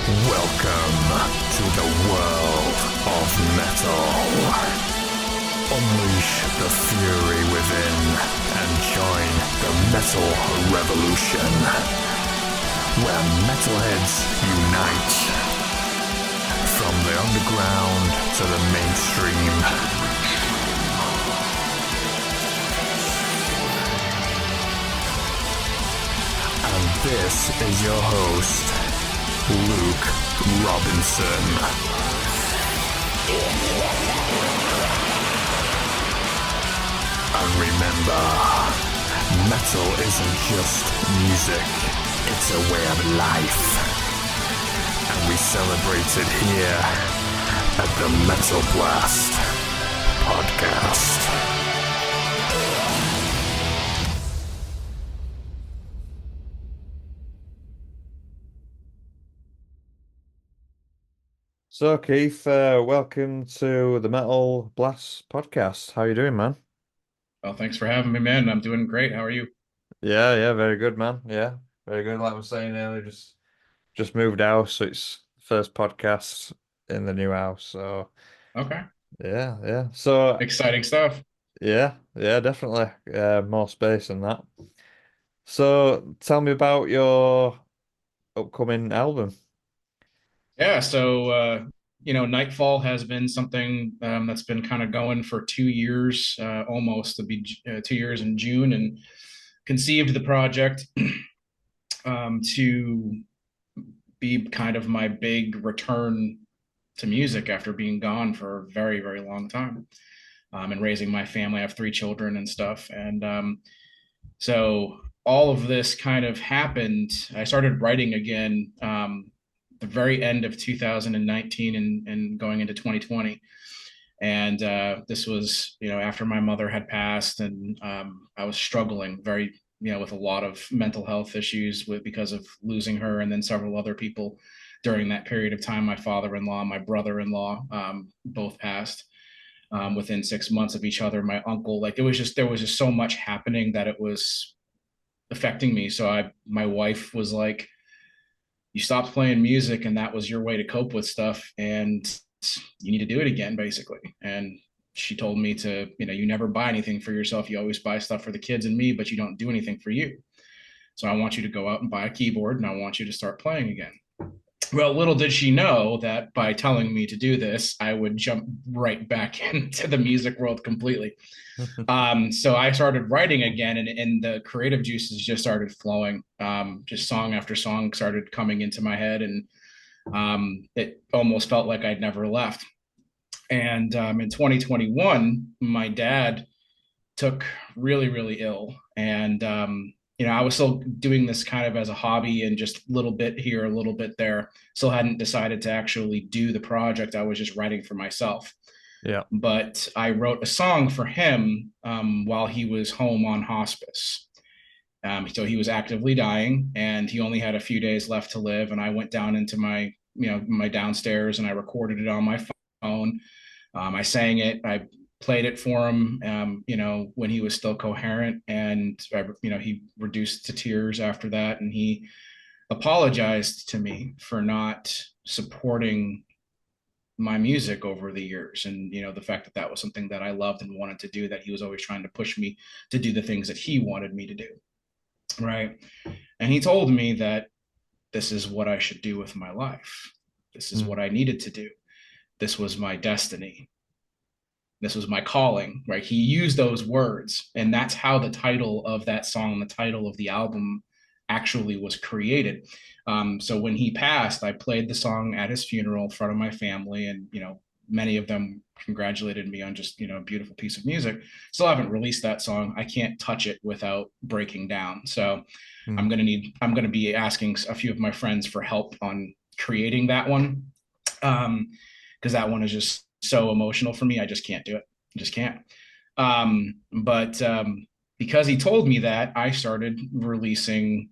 Welcome to the world of metal. Unleash the fury within and join the metal revolution, where metalheads unite. From the underground to the mainstream. And this is your host, Luke Robinson. And remember, metal isn't just music, it's a way of life. And we celebrate it here at the Metal Blast Podcast. So, Keith, welcome to the Metal Blast Podcast. How you doing, man? Well, thanks for having me, man. I'm doing great. How are you? Yeah, very good, man. Yeah, very good. Like I was saying earlier, just moved house, so it's first podcast in the new house. So, Okay. yeah. So, Exciting stuff. yeah, definitely. More space and that. So, tell me about your upcoming album. Yeah, Nightfall has been something that's been kind of going for 2 years, almost to be 2 years in June, and conceived the project to be kind of my big return to music after being gone for a very, very long time, and raising my family. I have 3 children and stuff. So all of this kind of happened. I started writing again the very end of 2019 and going into 2020. And this was, after my mother had passed, and I was struggling very, with a lot of mental health issues because of losing her, and then several other people during that period of time. My father-in-law, my brother-in-law, both passed within 6 months of each other. My uncle, like there was just so much happening that it was affecting me. So my wife was like, you stopped playing music and that was your way to cope with stuff, and you need to do it again, basically. And she told me to, you never buy anything for yourself. You always buy stuff for the kids and me, but you don't do anything for you. So I want you to go out and buy a keyboard, and I want you to start playing again. Well, little did she know that by telling me to do this, I would jump right back into the music world completely. So I started writing again, and the creative juices just started flowing. Just song after song started coming into my head, and it almost felt like I'd never left. And in 2021, my dad took really, really ill. And, I was still doing this kind of as a hobby and just a little bit here, a little bit there. Still hadn't decided to actually do the project. I was just writing for myself. Yeah. But I wrote a song for him while he was home on hospice. So he was actively dying, and he only had a few days left to live. And I went down into my downstairs, and I recorded it on my phone. I sang it. I played it for him, when he was still coherent, and he reduced to tears after that, and he apologized to me for not supporting my music over the years, and the fact that that was something that I loved and wanted to do, that he was always trying to push me to do the things that he wanted me to do, right? And he told me that this is what I should do with my life. This is what I needed to do. This was my destiny. This was my calling, right? He used those words, and that's how the title of that song, the title of the album, actually was created. So when he passed, I played the song at his funeral in front of my family, and many of them congratulated me on just a beautiful piece of music. Still haven't released that song. I can't touch it without breaking down. So Mm. I'm gonna be asking a few of my friends for help on creating that one, because that one is just so emotional for me. I just can't do it. I just can't. But because he told me that, I started releasing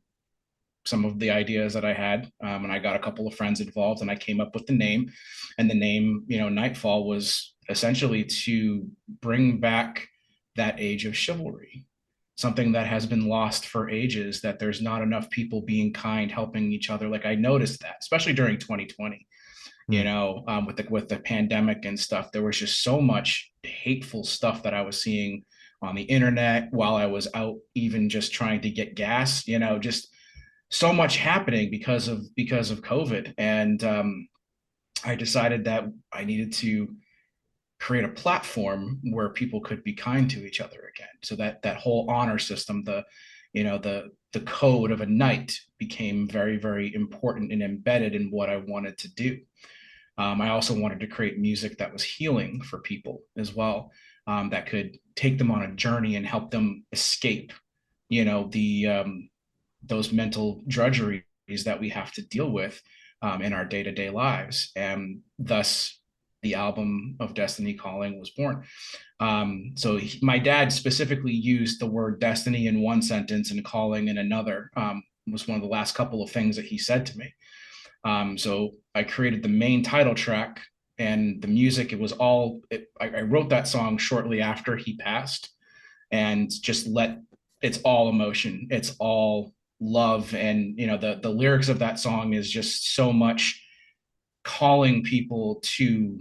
some of the ideas that I had, and I got a couple of friends involved, and I came up with the name. And the name, Nightfall, was essentially to bring back that age of chivalry, something that has been lost for ages, that there's not enough people being kind, helping each other. Like I noticed that, especially during 2020, Hmm. with the pandemic and stuff, there was just so much hateful stuff that I was seeing on the internet while I was out, even just trying to get gas, just so much happening because of COVID. And I decided that I needed to create a platform where people could be kind to each other again. So that whole honor system, the code of a knight became very, very important and embedded in what I wanted to do. I also wanted to create music that was healing for people as well, that could take them on a journey and help them escape, the those mental drudgeries that we have to deal with in our day-to-day lives. And thus the album of Destiny Calling was born. My dad specifically used the word destiny in one sentence and calling in another. Was one of the last couple of things that he said to me. So I created the main title track, and the music, I wrote that song shortly after he passed, and it's all emotion, it's all love. And the lyrics of that song is just so much calling people to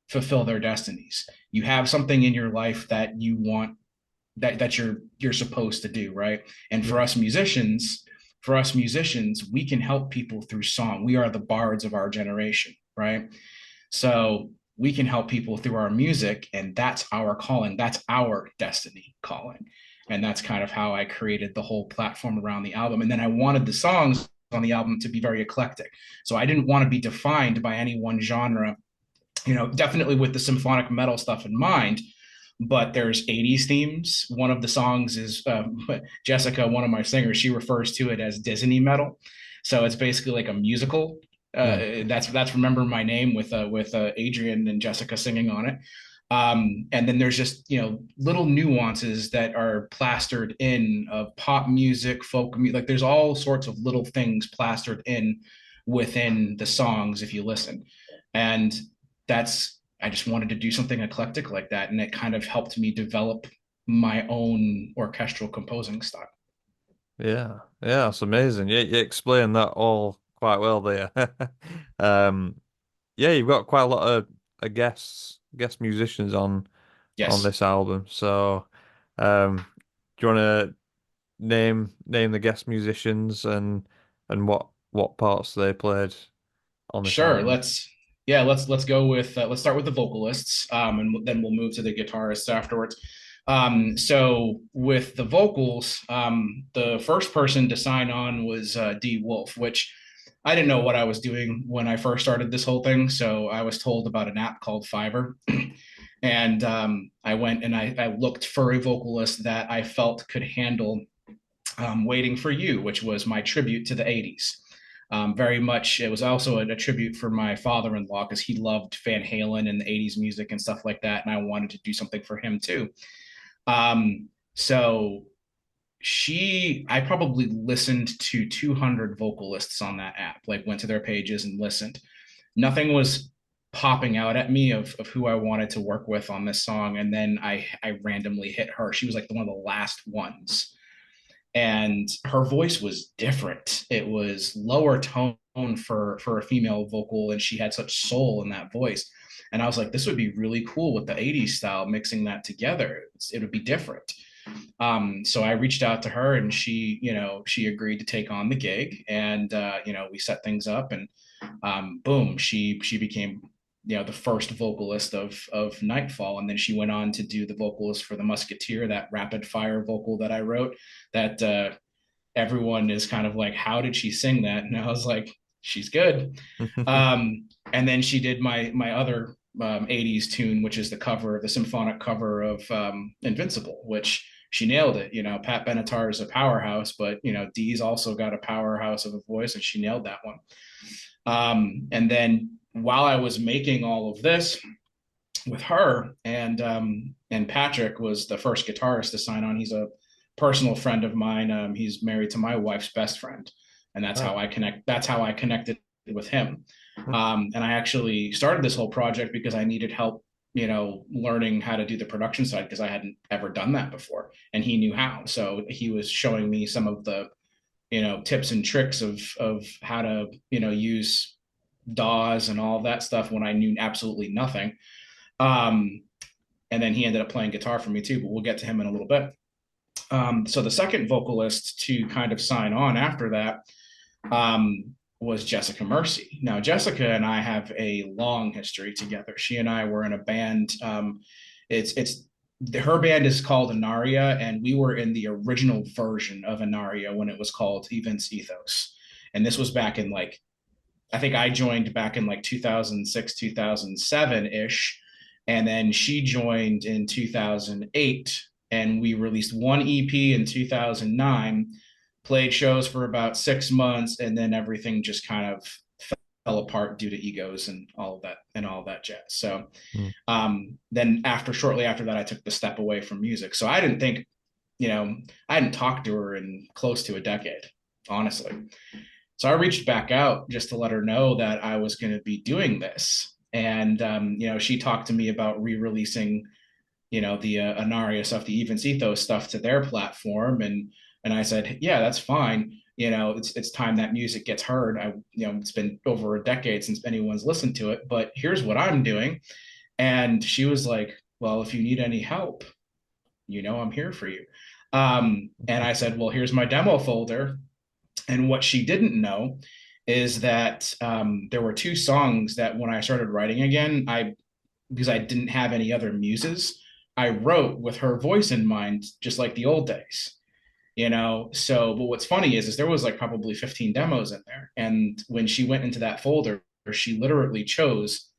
fulfill their destinies. You have something in your life that you want, that you're supposed to do, right? And Yeah. For us musicians, we can help people through song. We are the bards of our generation, right? So we can help people through our music, and that's our calling. That's our destiny calling. And that's kind of how I created the whole platform around the album. And then I wanted the songs on the album to be very eclectic. So I didn't want to be defined by any one genre, definitely with the symphonic metal stuff in mind, but there's 80s themes. One of the songs is Jessica, one of my singers, she refers to it as Disney metal. So it's basically like a musical. That's Remember My Name with Adrian and Jessica singing on it. And then there's just little nuances that are plastered in of pop music, folk music. Like there's all sorts of little things plastered in within the songs if you listen. And I just wanted to do something eclectic like that, and it kind of helped me develop my own orchestral composing style. Yeah, yeah, that's amazing. Yeah, you explained that all quite well there. Um, yeah, you've got quite a lot of guest musicians on Yes. this album. So, do you want to name the guest musicians and what parts they played on this Sure. album? Let's go with let's start with the vocalists, and then we'll move to the guitarists afterwards. So with the vocals, the first person to sign on was D Wolf, which I didn't know what I was doing when I first started this whole thing. So I was told about an app called Fiverr, and I went and I looked for a vocalist that I felt could handle Waiting for You, which was my tribute to the 80s. Very much, it was also a tribute for my father-in-law because he loved Van Halen and the 80s music and stuff like that. And I wanted to do something for him too. So I probably listened to 200 vocalists on that app, like went to their pages and listened. Nothing was popping out at me of who I wanted to work with on this song. And then I randomly hit her. She was like one of the last ones, and her voice was different. It was lower tone for a female vocal, and she had such soul in that voice. And I was like, this would be really cool with the 80s style, mixing that together. It would be different. So I reached out to her, and she agreed to take on the gig, and we set things up, and boom, she became the first vocalist of Nightfall. And then she went on to do the vocals for the Musketeer, that rapid fire vocal that I wrote, that everyone is kind of like, how did she sing that? And I was like, she's good. And then she did my other 80s tune, which is the symphonic cover of Invincible, which she nailed it. Pat Benatar is a powerhouse, but Dee's also got a powerhouse of a voice, and she nailed that one. And then while I was making all of this with her, and Patrick was the first guitarist to sign on. He's a personal friend of mine. He's married to my wife's best friend, and that's how I connect. That's how I connected with him. And I actually started this whole project because I needed help learning how to do the production side because I hadn't ever done that before, and he knew how. So he was showing me some of the, tips and tricks of how to, use DAWs and all of that stuff when I knew absolutely nothing. And then he ended up playing guitar for me too, but we'll get to him in a little bit. So the second vocalist to kind of sign on after that was Jessica Mercy. Now, Jessica and I have a long history together. She and I were in a band. It's her band is called Inaria, and we were in the original version of Inaria when it was called Events Ethos. And this was back in I think I joined back in 2006, 2007 ish. And then she joined in 2008, and we released one EP in 2009, played shows for about 6 months, and then everything just kind of fell apart due to egos and all of that jazz. So then shortly after that, I took the step away from music. So I didn't think, I hadn't talked to her in close to a decade, honestly. So I reached back out just to let her know that I was going to be doing this. And, she talked to me about re-releasing, the Inaria stuff, the Events Ethos stuff to their platform. And I said, yeah, that's fine. It's time that music gets heard. It's been over a decade since anyone's listened to it, but here's what I'm doing. And she was like, well, if you need any help, I'm here for you. And I said, well, here's my demo folder. And what she didn't know is that there were two songs that when I started writing again, because I didn't have any other muses, I wrote with her voice in mind, just like the old days, So, but what's funny is there was probably 15 demos in there. And when she went into that folder, she literally chose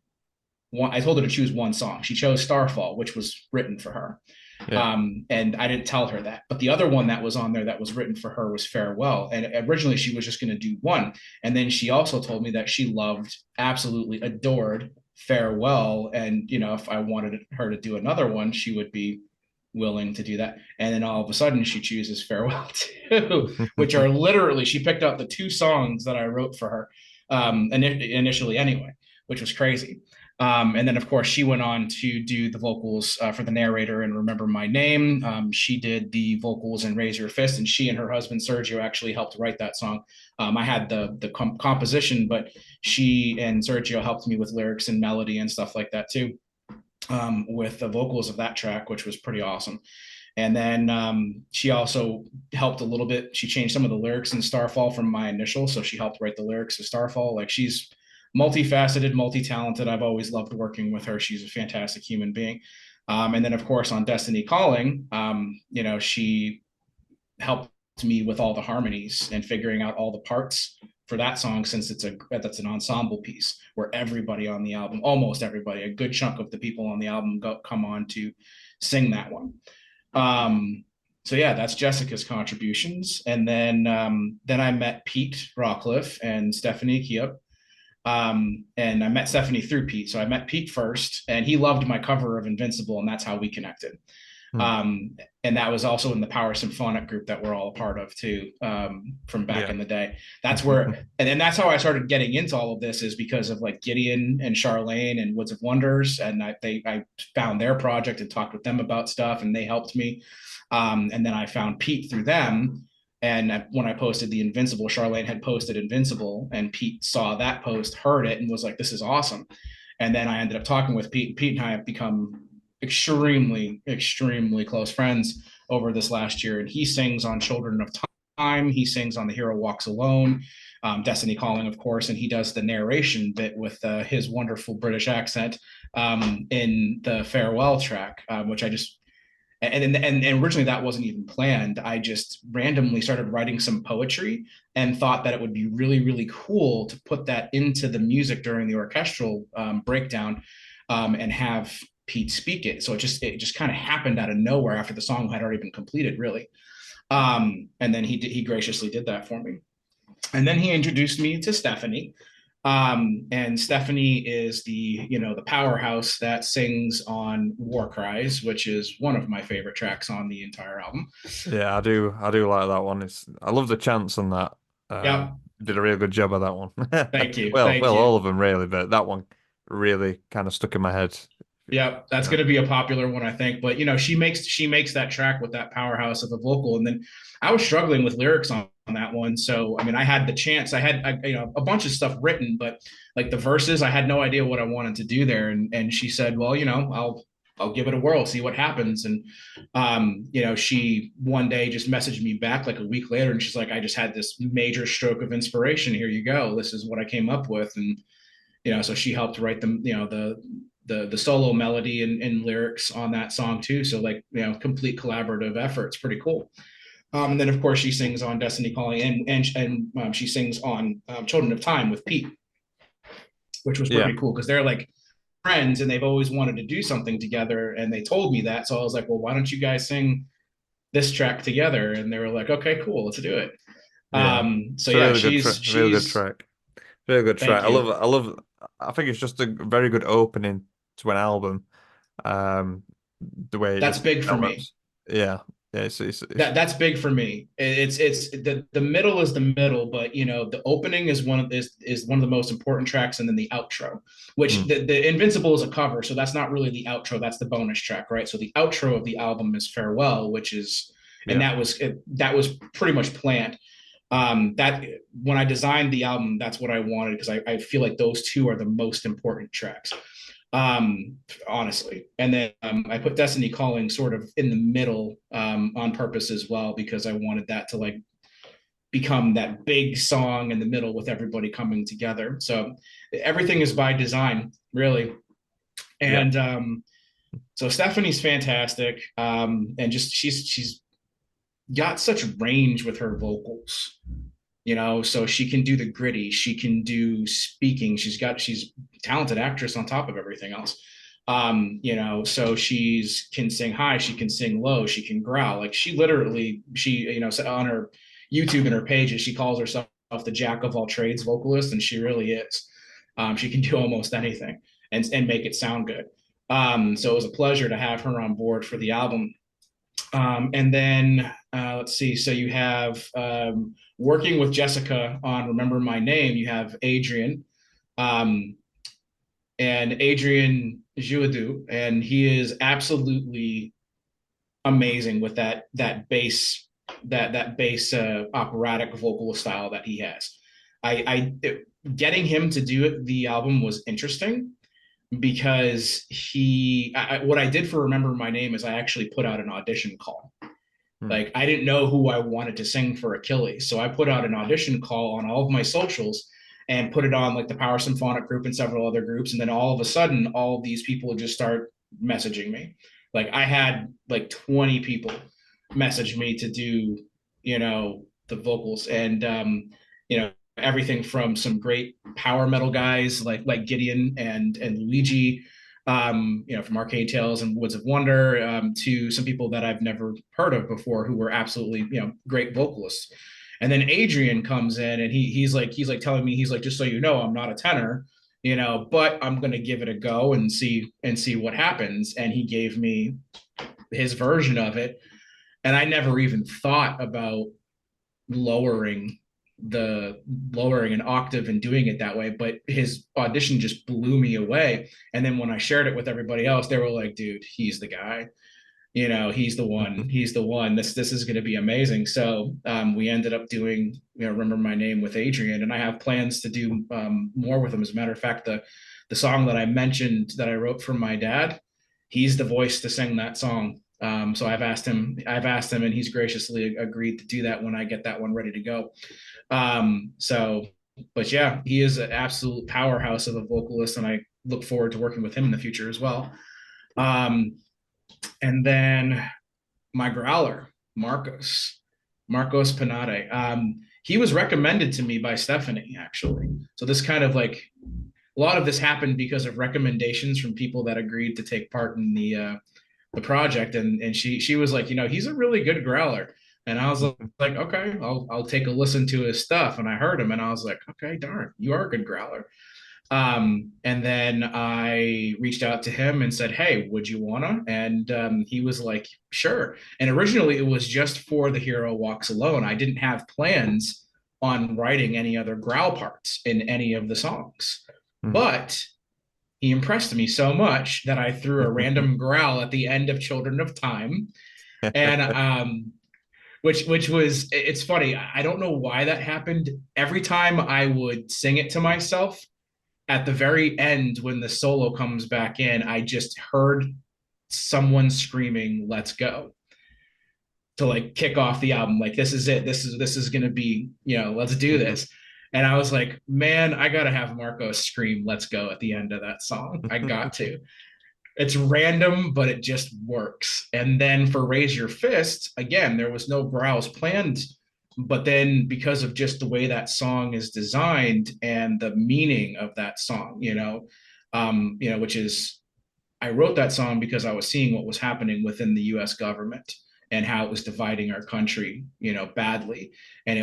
one. I told her to choose one song. She chose Starfall, which was written for her. Yeah. And I didn't tell her that, but the other one that was on there that was written for her was Farewell. And originally she was just going to do one. And then she also told me that she absolutely adored Farewell. And, if I wanted her to do another one, she would be willing to do that. And then all of a sudden she chooses Farewell too, which are literally, she picked out the two songs that I wrote for her initially anyway, which was crazy. And then, of course, she went on to do the vocals for the narrator and Remember My Name. She did the vocals in Raise Your Fist, and she and her husband, Sergio, actually helped write that song. I had the composition, but she and Sergio helped me with lyrics and melody and stuff like that, too, with the vocals of that track, which was pretty awesome. And then she also helped a little bit. She changed some of the lyrics in Starfall from my initial, so she helped write the lyrics of Starfall. She's multifaceted, multi-talented. I've always loved working with her. She's a fantastic human being. And then, of course, on Destiny Calling, she helped me with all the harmonies and figuring out all the parts for that song, since that's an ensemble piece where everybody on the album, almost everybody, a good chunk of the people on the album come on to sing that one. So yeah, that's Jessica's contributions. And then I met Pete Rockcliffe and Stephanie Kiep. And I met Stephanie through Pete. So I met Pete first, and he loved my cover of Invincible, and that's how we connected. And that was also in the Power Symphonic group that we're all a part of too, from back in the day. That's where, and then that's how I started getting into all of this, is because of Gideon and Charlene and Woods of Wonders. And I found their project and talked with them about stuff, and they helped me. And then I found Pete through them. And when I posted the Invincible, Charlene had posted Invincible, and Pete saw that post, heard it, and was like, this is awesome. And then I ended up talking with Pete. Pete and I have become extremely, extremely close friends over this last year. And he sings on Children of Time. He sings on The Hero Walks Alone, Destiny Calling, of course. And he does the narration bit with his wonderful British accent in the Farewell track, which I just... And originally that wasn't even planned. I just randomly started writing some poetry and thought that it would be really, really cool to put that into the music during the orchestral breakdown and have Pete speak it. So it just kind of happened out of nowhere after the song had already been completed, really. And then he graciously did that for me. And then he introduced me to Stephanie. And Stephanie is the powerhouse that sings on War Cries, which is one of my favorite tracks on the entire album. Yeah, I do like that one. I love the chants on that. Yeah, did a really good job of that one. Thank you. Well, Thank you. all of them really, but that one really kind of stuck in my head Yeah, that's Yeah. going to be a popular one, I think. But she makes that track with that powerhouse of a vocal, and then I was struggling with lyrics on that one. So I mean, I had the chance. I had a bunch of stuff written, but like the verses, I had no idea what I wanted to do there. And she said, well, I'll give it a whirl, see what happens. And she one day just messaged me back like a week later, and she's like, I just had this major stroke of inspiration. Here you go. This is what I came up with, and so she helped write them, the solo melody and lyrics on that song too. So like, complete collaborative effort. It's pretty cool. And then of course she sings on Destiny Calling, and she sings on Children of Time with Pete, which was Yeah. pretty cool because they're like friends and they've always wanted to do something together. And they told me that, so I was like, well, why don't you guys sing this track together? And they were like, okay, cool, let's do it. Yeah. So It's a yeah, really good she's track. Really good she's track. Really good track. thank I love you. it. I think it's just a very good opening to an album. Um, the way That's it big for me. develops. Yeah. Yeah. It's That's big for me. It's the middle is the middle, but the opening is one of the most important tracks, and then the outro, which mm, the Invincible is a cover, so that's not really the outro. That's the bonus track, right? So the outro of the album is Farewell, which is, and yeah. that was pretty much planned. That when I designed the album, that's what I wanted because I feel like those two are the most important tracks, honestly. And then I put Destiny Calling sort of in the middle on purpose as well, because I wanted that to like become that big song in the middle with everybody coming together. So everything is by design, really. Yeah. And so Stephanie's fantastic, and just she's got such range with her vocals. So she can do the gritty, she can do speaking, she's a talented actress on top of everything else. So she's can sing high, she can sing low, she can growl. Like on her YouTube and her pages, she calls herself the jack of all trades vocalist, and she really is. She can do almost anything and make it sound good. So it was a pleasure to have her on board for the album. And then let's see. So you have working with Jessica on Remember My Name. You have Adrian, um, and Adrian Jouadou, and he is absolutely amazing with that bass operatic vocal style that he has. Getting him to do the album was interesting because what I did for Remember My Name is I actually put out an audition call. mm, Like I didn't know who I wanted to sing for Achilles, so I put out an audition call on all of my socials and put it on like the Power Symphonic group and several other groups, and then all of a sudden all of these people would just start messaging me. Like I had like 20 people message me to do the vocals, and everything from some great power metal guys like Gideon and Luigi, from Arcade Tales and Woods of Wonder, to some people that I've never heard of before who were absolutely great vocalists. And then Adrian comes in and he's like telling me, he's like, just so you know, I'm not a tenor, but I'm gonna give it a go and see what happens. And he gave me his version of it, and I never even thought about lowering lowering an octave and doing it that way, but his audition just blew me away. And then when I shared it with everybody else, they were like, dude, he's the guy, he's the one, this is going to be amazing. So we ended up doing Remember My Name with Adrian, and I have plans to do more with him. As a matter of fact, the song that I mentioned that I wrote for my dad, he's the voice to sing that song. So I've asked him, and he's graciously agreed to do that when I get that one ready to go. So, but yeah, he is an absolute powerhouse of a vocalist, and I look forward to working with him in the future as well. And then my growler, Marcos Panade. He was recommended to me by Stephanie, actually. So this kind of like a lot of this happened because of recommendations from people that agreed to take part in the project, and she was like, he's a really good growler. And I was like, okay, I'll take a listen to his stuff. And I heard him, and I was like, okay, darn, you are a good growler. And then I reached out to him and said, hey, would you wanna? And he was like, sure. And originally it was just for The Hero Walks Alone. I didn't have plans on writing any other growl parts in any of the songs, mm. but he impressed me so much that I threw a random growl at the end of Children of Time. And which was, it's funny. I don't know why that happened. Every time I would sing it to myself, at the very end when the solo comes back in, I just heard someone screaming, "Let's go," to like kick off the album. Like, this is it. This is gonna be, let's do this. And I was like, man, I gotta have Marcos scream "Let's go" at the end of that song. I got to. It's random, but it just works. And then for Raise Your Fist, again, there was no growls planned, but then because of just the way that song is designed and the meaning of that song, which is, I wrote that song because I was seeing what was happening within the US government and how it was dividing our country, badly. And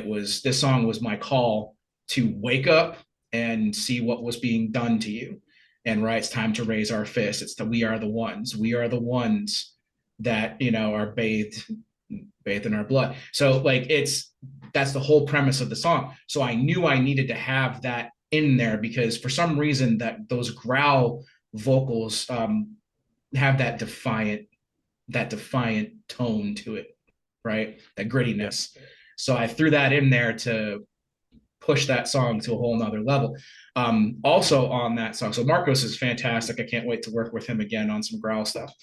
this song was my call to wake up and see what was being done to you. And right, it's time to raise our fists. We are the ones. We are the ones that, are bathed in our blood. So like, that's the whole premise of the song. So I knew I needed to have that in there because for some reason that those growl vocals have that defiant tone to it, right? That grittiness. So I threw that in there to push that song to a whole nother level. Also on that song, so Marcos is fantastic. I can't wait to work with him again on some growl stuff.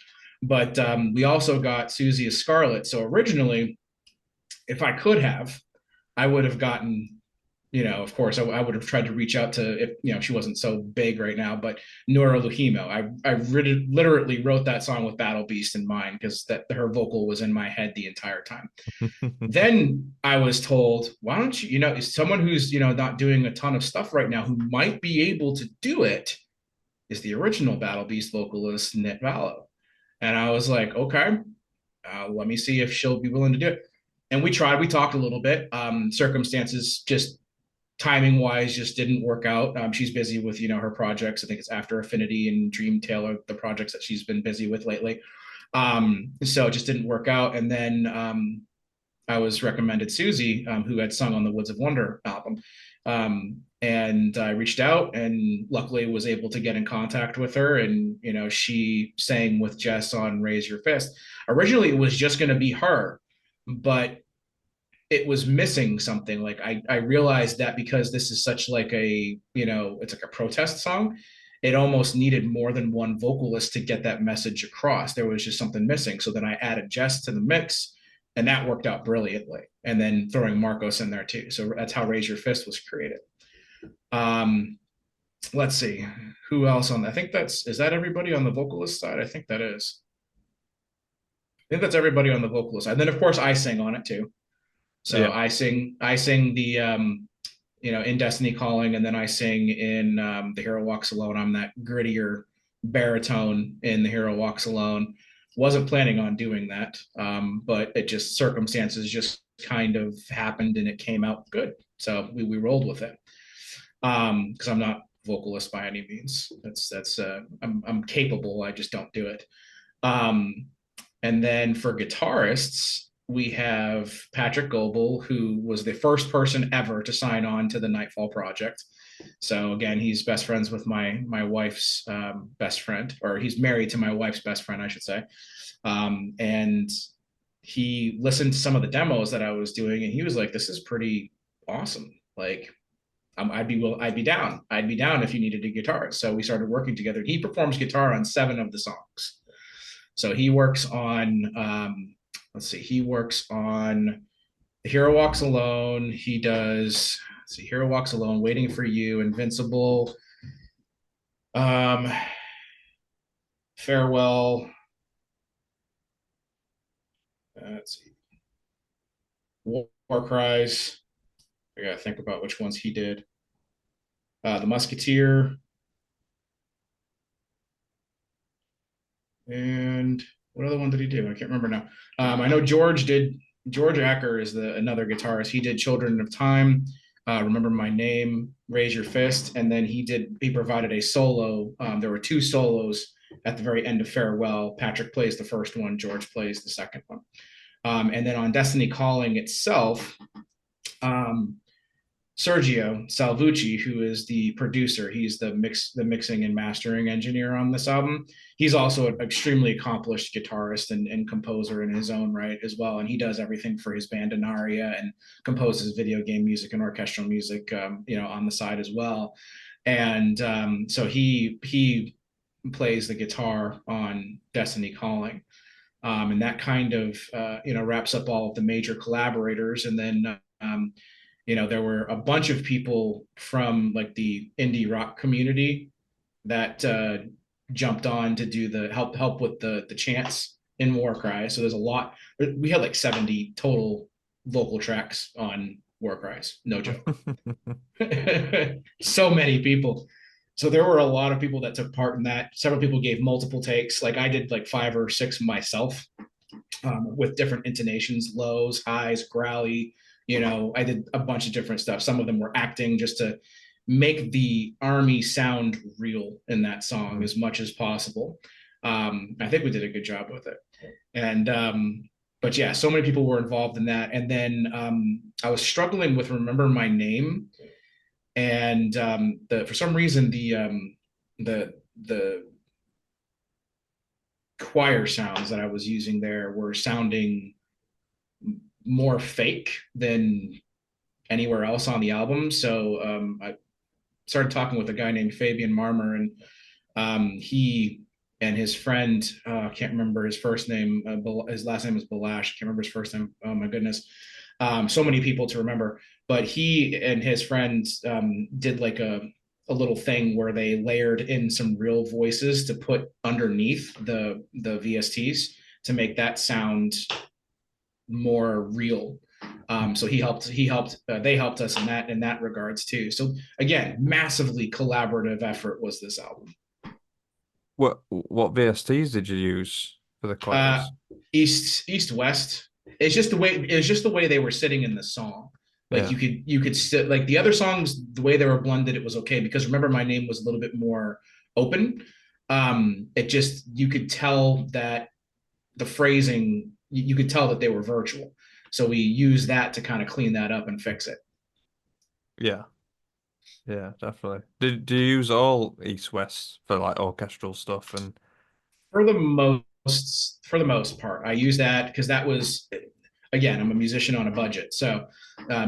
But we also got Susie as Scarlet. So originally, if I could have, I would have gotten, of course, I would have tried to reach out to, if she wasn't so big right now, but Nora Luhimo. I literally wrote that song with Battle Beast in mind because that her vocal was in my head the entire time. Then I was told, why don't you, someone who's, not doing a ton of stuff right now who might be able to do it is the original Battle Beast vocalist, Nit Vallow. And I was like, okay, let me see if she'll be willing to do it. And we talked a little bit. Circumstances just timing wise just didn't work out. She's busy with, her projects. I think it's After Affinity and Dream Tale are the projects that she's been busy with lately. So it just didn't work out. And then I was recommended Susie, who had sung on the Woods of Wonder album. And I reached out and luckily was able to get in contact with her. And, she sang with Jess on Raise Your Fist. Originally, it was just going to be her, but it was missing something. Like I realized that because this is such like it's like a protest song, it almost needed more than one vocalist to get that message across. There was just something missing. So then I added Jess to the mix and that worked out brilliantly. And then throwing Marcos in there too. So that's how Raise Your Fist was created. Let's see who else on that. I think is that everybody on the vocalist side? I think that is. I think that's everybody on the vocalist side. And then of course I sing on it too. So yeah. I sing the In Destiny Calling, and then I sing in The Hero Walks Alone. I'm that grittier baritone in The Hero Walks Alone. Wasn't planning on doing that, but it just circumstances just kind of happened and it came out good. So we rolled with it. Because I'm not vocalist by any means. I'm capable. I just don't do it. And then for guitarists, we have Patrick Goebel, who was the first person ever to sign on to the Nightfall project. So again, he's best friends with my wife's best friend, or he's married to my wife's best friend, I should say. And he listened to some of the demos that I was doing, and he was like, "This is pretty awesome. Like, I'd be down if you needed a guitarist." So we started working together. He performs guitar on 7 of the songs. So he works on, he works on The Hero Walks Alone. He does, Hero Walks Alone, Waiting for You, Invincible, Farewell. Let's see, War Cries. I gotta think about which ones he did. The Musketeer. And what other one did he do? I can't remember now. I know George Acker is another guitarist. He did Children of Time, Remember My Name, Raise Your Fist, and then he provided a solo. There were 2 solos at the very end of Farewell. Patrick plays the first one, George plays the second one. And then on Destiny Calling itself, Sergio Salvucci, who is the producer. He's the mixing and mastering engineer on this album. He's also an extremely accomplished guitarist and composer in his own right as well. And he does everything for his band Denaria and composes video game music and orchestral music, on the side as well. And so he plays the guitar on Destiny Calling. And that kind of wraps up all of the major collaborators. And then there were a bunch of people from like the indie rock community that jumped on to do the help with the chants in Warcry. So there's a lot. We had like 70 total vocal tracks on Warcries. No joke. So many people. So there were a lot of people that took part in that. Several people gave multiple takes. Like I did like 5 or 6 myself, with different intonations, lows, highs, growly. I did a bunch of different stuff. Some of them were acting just to make the army sound real in that song as much as possible. I think we did a good job with it. And but yeah, so many people were involved in that. And then I was struggling with Remember My Name, and for some reason the choir sounds that I was using there were sounding more fake than anywhere else on the album. So I started talking with a guy named Fabian Marmer, and he and his friend, I can't remember his first name. His last name is Balash. I can't remember his first name. Oh my goodness. So many people to remember. But he and his friends did like a little thing where they layered in some real voices to put underneath the VSTs to make that sound more real. So they helped us in that regards too. So again, massively collaborative effort was this album. What VSTs did you use for the choirs? East west. It's just the way they were sitting in the song. Like Yeah. you could sit like the other songs, the way they were blended, it was okay because Remember My Name was a little bit more open. It just you could tell that the phrasing, you could tell that they were virtual. So we use that to kind of clean that up and fix it. Yeah. Yeah, definitely. Do you use all East West for like orchestral stuff and For the most part, I use that because that was, again, I'm a musician on a budget. So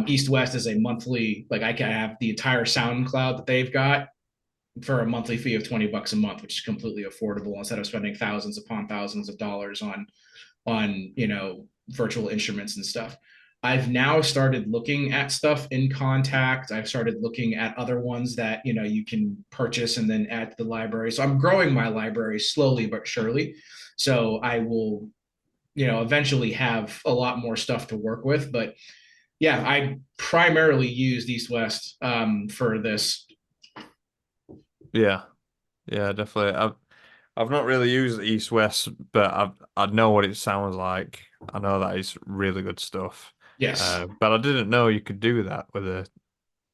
East West is a monthly, like I can have the entire SoundCloud that they've got for a monthly fee of $20 a month, which is completely affordable instead of spending thousands upon thousands of dollars on virtual instruments and stuff. I've now started looking at stuff in Contact. I've started looking at other ones that you can purchase and then add to the library. So I'm growing my library slowly but surely. So I will eventually have a lot more stuff to work with. But yeah, I primarily used East West for this. yeah. Yeah, definitely. I've not really used East West, but I know what it sounds like. I know that it's really good stuff. Yes. But I didn't know you could do that with a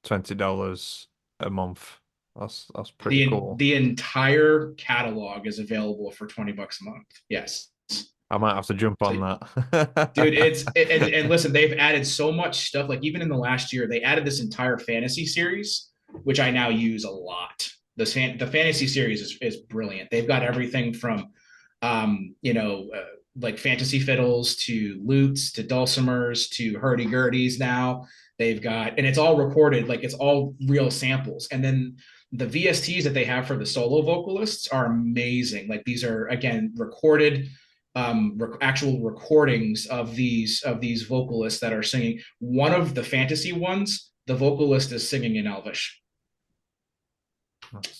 $20 a month. That's pretty cool. The entire catalog is available for $20 a month. Yes. I might have to jump So, on dude, that. and listen, they've added so much stuff. Like even in the last year, they added this entire fantasy series, which I now use a lot. The fantasy series is brilliant. They've got everything from like fantasy fiddles to lutes to dulcimers to hurdy-gurdies now. They've got, and it's all recorded, like it's all real samples. And then the VSTs that they have for the solo vocalists are amazing. Like these are again recorded actual recordings of these vocalists that are singing. One of the fantasy ones, the vocalist is singing in Elvish.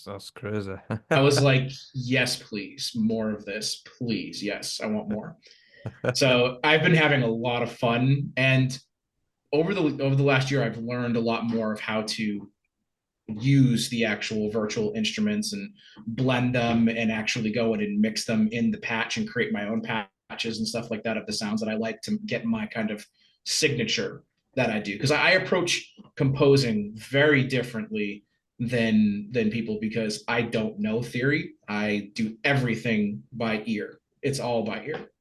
That's crazy. I was like, yes, please, more of this, please. Yes, I want more. So I've been having a lot of fun, and over the last year, I've learned a lot more of how to use the actual virtual instruments and blend them and actually go in and mix them in the patch and create my own patches and stuff like that of the sounds that I like to get my kind of signature that I do. Because I approach composing very differently than people because I don't know theory. I do everything by ear. It's all by ear.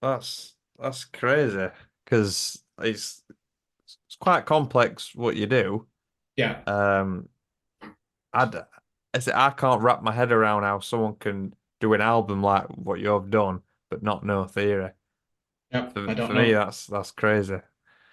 That's crazy because it's quite complex what you do. Yeah. Um, I I can't wrap my head around how someone can do an album like what you've done, but not know theory. Yep. I For don't me, know. that's crazy.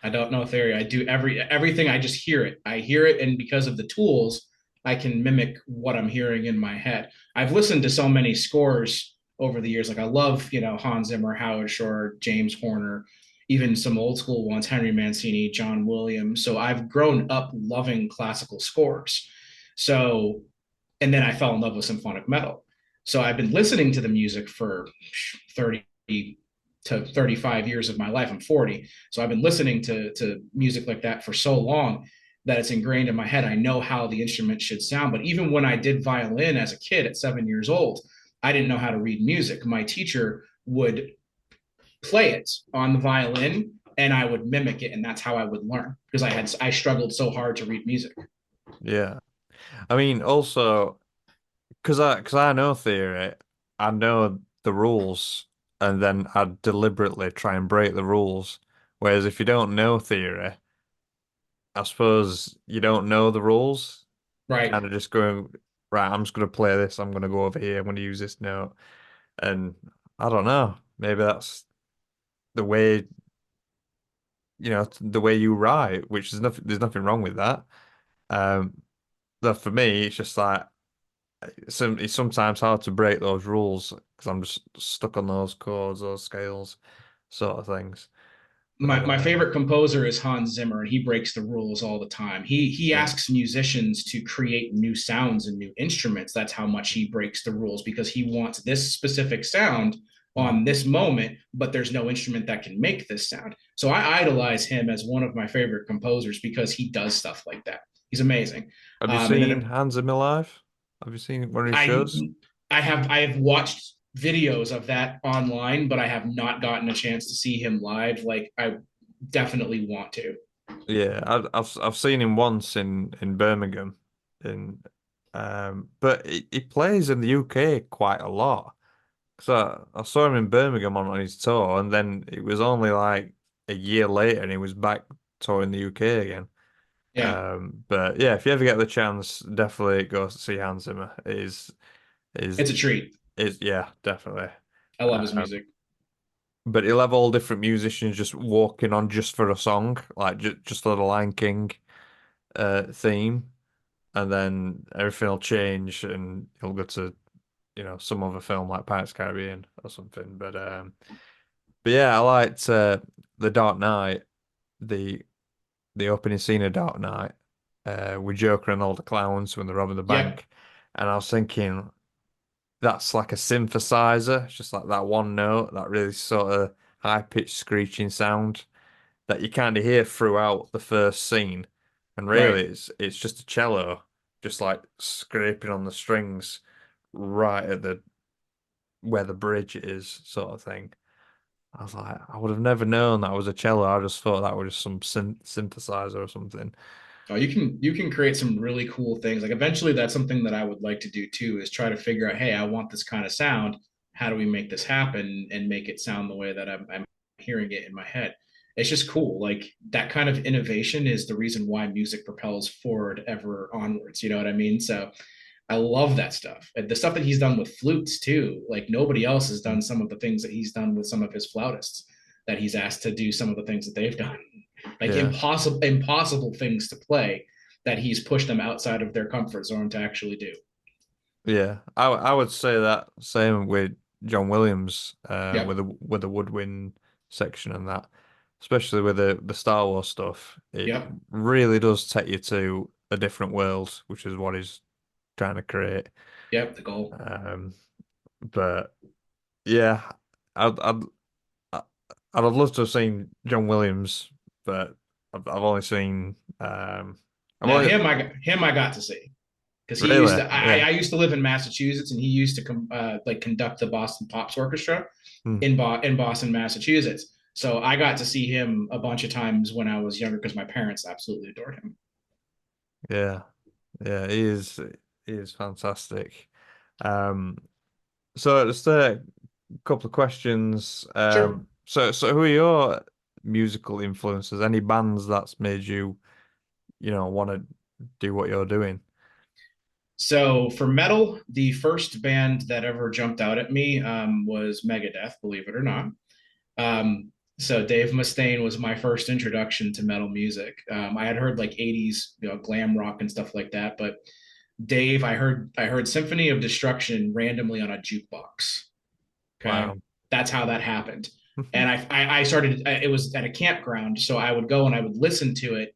I don't know theory. I do everything. I just hear it. I hear it, and because of the tools, I can mimic what I'm hearing in my head. I've listened to so many scores over the years. Like I love, Hans Zimmer, Howard Shore, James Horner, even some old school ones, Henry Mancini, John Williams. So I've grown up loving classical scores. So, and then I fell in love with symphonic metal. So I've been listening to the music for 30 to 35 years of my life. I'm 40. So I've been listening to music like that for so long that it's ingrained in my head. I know how the instrument should sound. But even when I did violin as a kid at 7 years old, I didn't know how to read music. My teacher would play it on the violin and I would mimic it. And that's how I would learn because I struggled so hard to read music. Yeah. I mean, also because I know theory, I know the rules, and then I deliberately try and break the rules. Whereas if you don't know theory, I suppose you don't know the rules. You're Right. kind of just going, right, I'm just going to play this. I'm going to go over here. I'm going to use this note. And I don't know. Maybe that's the way, the way you write, which is nothing, there's nothing wrong with that. But for me, it's just like, it's sometimes hard to break those rules because I'm just stuck on those chords, those scales, sort of things. But My favorite composer is Hans Zimmer, and he breaks the rules all the time. He yeah, asks musicians to create new sounds and new instruments. That's how much he breaks the rules because he wants this specific sound Mm. on this moment, but there's no instrument that can make this sound. So I idolize him as one of my favorite composers because he does stuff like that. He's amazing. Have you And seen then Hans Zimmer live? Have you seen one of his I shows? I have watched videos of that online, but I have not gotten a chance to see him live. Like I definitely want to. Yeah, I've seen him once in Birmingham, but he plays in the UK quite a lot. So I saw him in Birmingham on his tour, and then it was only like a year later, and he was back touring the UK again. Yeah, But yeah, if you ever get the chance, definitely go see Hans Zimmer. Is it's a treat. is yeah, definitely. I love his Um, music. but he'll have all different musicians just walking on just for a song, like just for the Lion King theme, and then everything will change, and he'll go to some other film like Pirates of the Caribbean or something. But yeah, I liked the Dark Knight, the the opening scene of Dark Knight, with Joker and all the clowns when they're robbing the Yep, bank, and I was thinking that's like a synthesizer. It's just like that one note, that really sort of high pitched screeching sound that you kind of hear throughout the first scene. And right. really, it's just a cello, just like scraping on the strings right at the where the bridge is, sort of thing. I was like, I would have never known that was a cello. I just thought that was just some synthesizer or something. Oh, you can create some really cool things. Like eventually, that's something that I would like to do too. Is try to figure out, hey, I want this kind of sound. How do we make this happen and make it sound the way that I'm hearing it in my head? It's just cool. Like that kind of innovation is the reason why music propels forward ever onwards. You know what I mean? So I love that stuff. And the stuff that he's done with flutes too. Like nobody else has done some of the things that he's done with some of his flautists that he's asked to do some of the things that they've done. Like Yeah, impossible things to play that he's pushed them outside of their comfort zone to actually do. yeah. I would say that same with John Williams, Yep. with the woodwind section and that, especially with the Star Wars stuff. It Yep. really does take you to a different world, which is what he's trying to create. Yep. The goal. Um, but yeah, I'd I'd I'd have loved to have seen John Williams, but I've only seen I've Now only him I got to see because he used really to yeah. I used to live in Massachusetts and he used to like conduct the Boston Pops Orchestra Hmm. in Boston, Massachusetts. So I got to see him a bunch of times when I was younger because my parents absolutely adored him. Yeah, yeah, he is fantastic. Um, so just a couple of questions. Sure. So who are your musical influences? Any bands that's made you, want to do what you're doing? So for metal, the first band that ever jumped out at me was Megadeth, believe it or not. Um, so Dave Mustaine was my first introduction to metal music. I had heard like 80s, glam rock and stuff like that, but Dave, I heard Symphony of Destruction randomly on a jukebox. Okay, Wow. that's how that happened. And I started. It was at a campground, so I would go and I would listen to it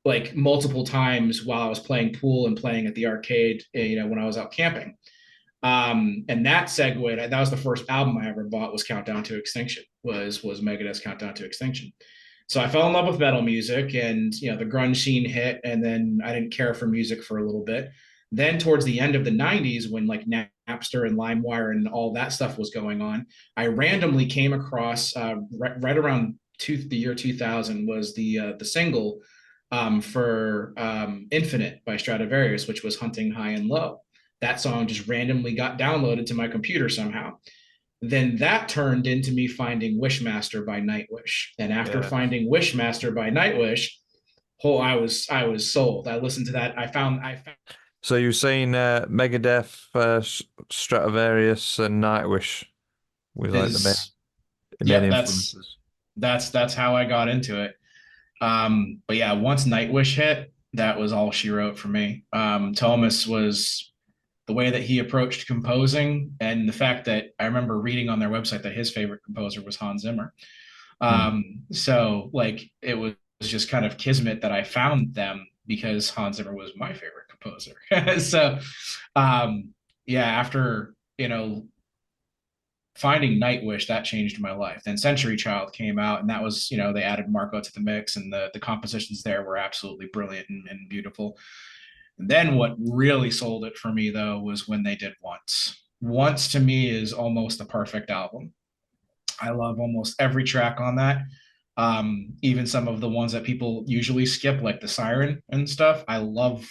like multiple times while I was playing pool and playing at the arcade. When I was out camping. And that segued. That was the first album I ever bought. Was Countdown to Extinction. Was Megadeth's Countdown to Extinction. So I fell in love with metal music, and the grunge scene hit, and then I didn't care for music for a little bit. Then towards the end of the 90s, when like Napster and LimeWire and all that stuff was going on, I randomly came across right around the year 2000 was the single for Infinite by Stratovarius, which was Hunting High and Low. That song just randomly got downloaded to my computer somehow. Then that turned into me finding Wishmaster by Nightwish. And after Yeah. finding Wishmaster by Nightwish, I was sold. I listened to that. I found So you're saying Megadeth, Stratovarius, and Nightwish was like is the main yep, that's influences. that's that's how I got into it. But yeah, once Nightwish hit, that was all she wrote for me. Thomas was the way that he approached composing, and the fact that I remember reading on their website that his favorite composer was Hans Zimmer. Hmm. So like it was just kind of kismet that I found them because Hans Zimmer was my favorite composer. So um, yeah, after finding Nightwish, that changed my life. Then Century Child came out, and that was, they added Marco to the mix, and the compositions there were absolutely brilliant and beautiful. And then what really sold it for me though was when they did Once. Once to me is almost the perfect album. I love almost every track on that. Even some of the ones that people usually skip, like the Siren and stuff. I love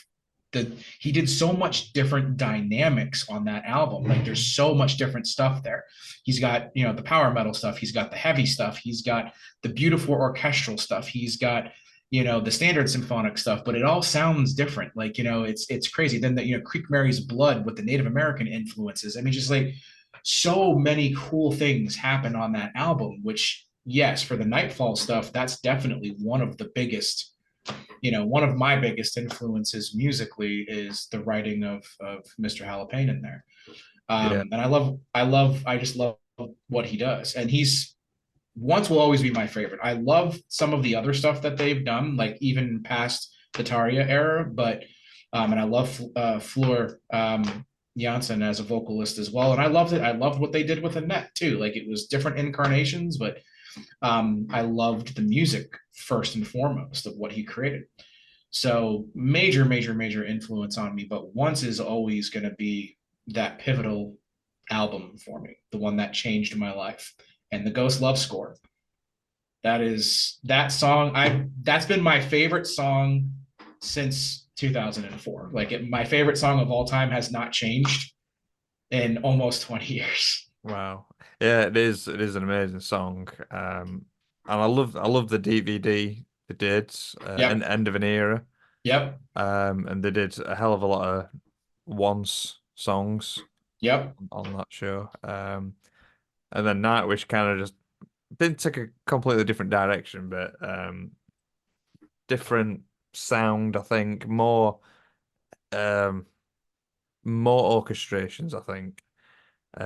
that he did so much different dynamics on that album. Like there's so much different stuff there. He's got, the power metal stuff. He's got the heavy stuff. He's got the beautiful orchestral stuff. He's got, the standard symphonic stuff, but it all sounds different. Like, it's crazy. Then Creek Mary's Blood with the Native American influences. I mean, just like so many cool things happen on that album, which yes, for the Nightfall stuff, that's definitely one of the biggest, one of my biggest influences musically is the writing of Mr. Halopain in there. Yeah. And I just love what he does. And Once will always be my favorite. I love some of the other stuff that they've done, like even past the Tarja era, but and I love Fleur Janssen as a vocalist as well. And I loved it. I loved what they did with Annette too. Like it was different incarnations, but I loved the music first and foremost of what he created. So major, major, major influence on me. But Once is always going to be that pivotal album for me, the one that changed my life. And the Ghost Love Score. That song. That's been my favorite song since 2004. My favorite song of all time has not changed in almost 20 years. Wow. Yeah, it is. It is an amazing song. And I love the DVD they did, Yep. end of an era. Yep. And they did a hell of a lot of Once songs Yep. on that show. And then Nightwish kind of just didn't take a completely different direction, but different sound, I think, um more orchestrations, I think,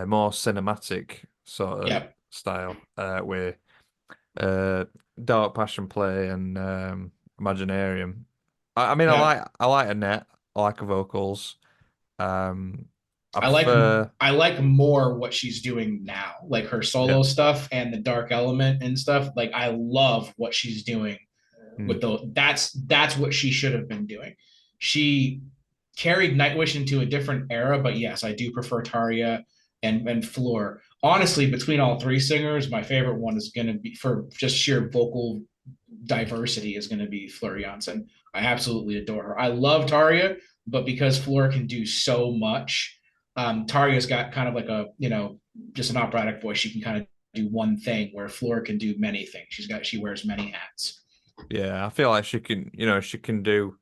more cinematic sort of Yep. style, with uh Dark Passion Play and Imaginarium. I mean, Yep. I like Annette, I like her vocals. Um, I I like prefer, I like more what she's doing now, like her yeah, solo stuff and the dark element and stuff. Like I love what she's doing mm, with that's what she should have been doing. She carried Nightwish into a different era, but yes, I do prefer Tarja and Floor. Honestly, between all three singers, my favorite one is going to be for just sheer vocal diversity is going to be Fleur Janssen. I absolutely adore her. I love Tarja, but because Fleur can do so much, Tarja's got kind of like a just an operatic voice. She can kind of do one thing, where Floor can do many things. She wears many hats. Yeah, I feel like she can do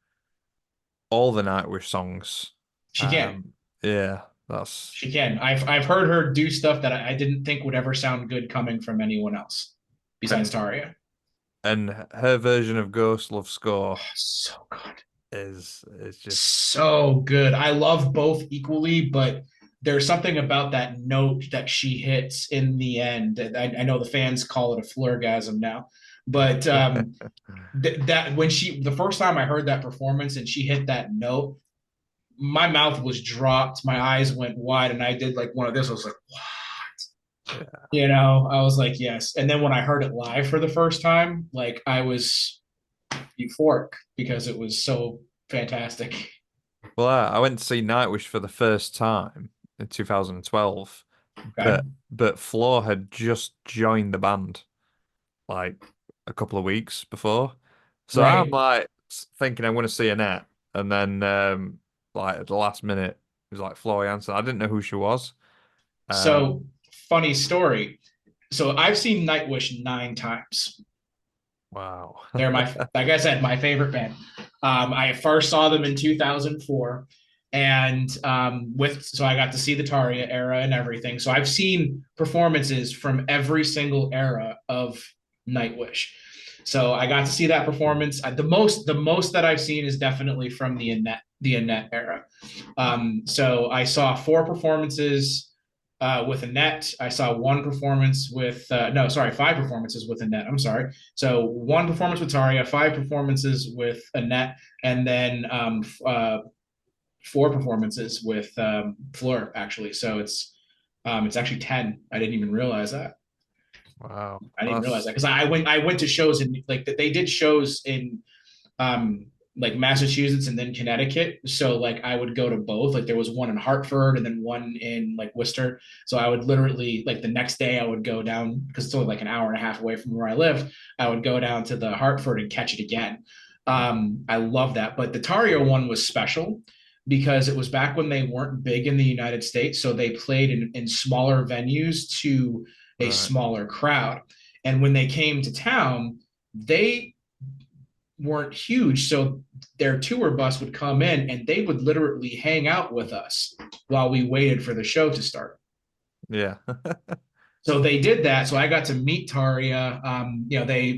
all the Nightwish songs. She can. Um, yeah, that's She can. I've heard her do stuff that I didn't think would ever sound good coming from anyone else besides Taria. and her version of Ghost Love Score Oh, so good. is just So good. I love both equally, but there's something about that note that she hits in the end. I know the fans call it a flurgasm now, but that when the first time I heard that performance and she hit that note, my mouth was dropped, my eyes went wide, and I did like one of this. I was like, what? yeah. I was like, yes. And then when I heard it live for the first time, like I was euphoric because it was so fantastic. Well, I went to see Nightwish for the first time in 2012, Okay. but Flo had just joined the band like a couple of weeks before, so I'm Right. like thinking I want to see Annette, and then like at the last minute, it was like Flo answered. I didn't know who she was. So, Um, funny story. So, I've seen Nightwish 9 times. wow. They're like I said, my favorite band. I first saw them in 2004, and so I got to see the Taria era and everything. So I've seen performances from every single era of Nightwish. So I got to see that performance. The most that I've seen is definitely from the Annette era. So I saw 4 performances with Annette. I saw 1 performance with no, sorry, 5 performances with Annette. I'm sorry. So 1 performance with Taria, 5 performances with Annette, and then 4 performances with Fleur. Actually, so it's actually 10. I didn't even realize that. Wow. I didn't realize that That's because I went to shows in like they did shows in um like Massachusetts and then Connecticut. So like I would go to both. Like there was one in Hartford and then one in like Worcester. So I would literally like the next day I would go down because it's only like an hour and a half away from where I live. I would go down to the Hartford and catch it again. I love that. But the Tario one was special because it was back when they weren't big in the United States. So they played in smaller venues to a right. smaller crowd. And when they came to town, they weren't huge. So their tour bus would come in and they would literally hang out with us while we waited for the show to start. Yeah. So they did that. So I got to meet Taria.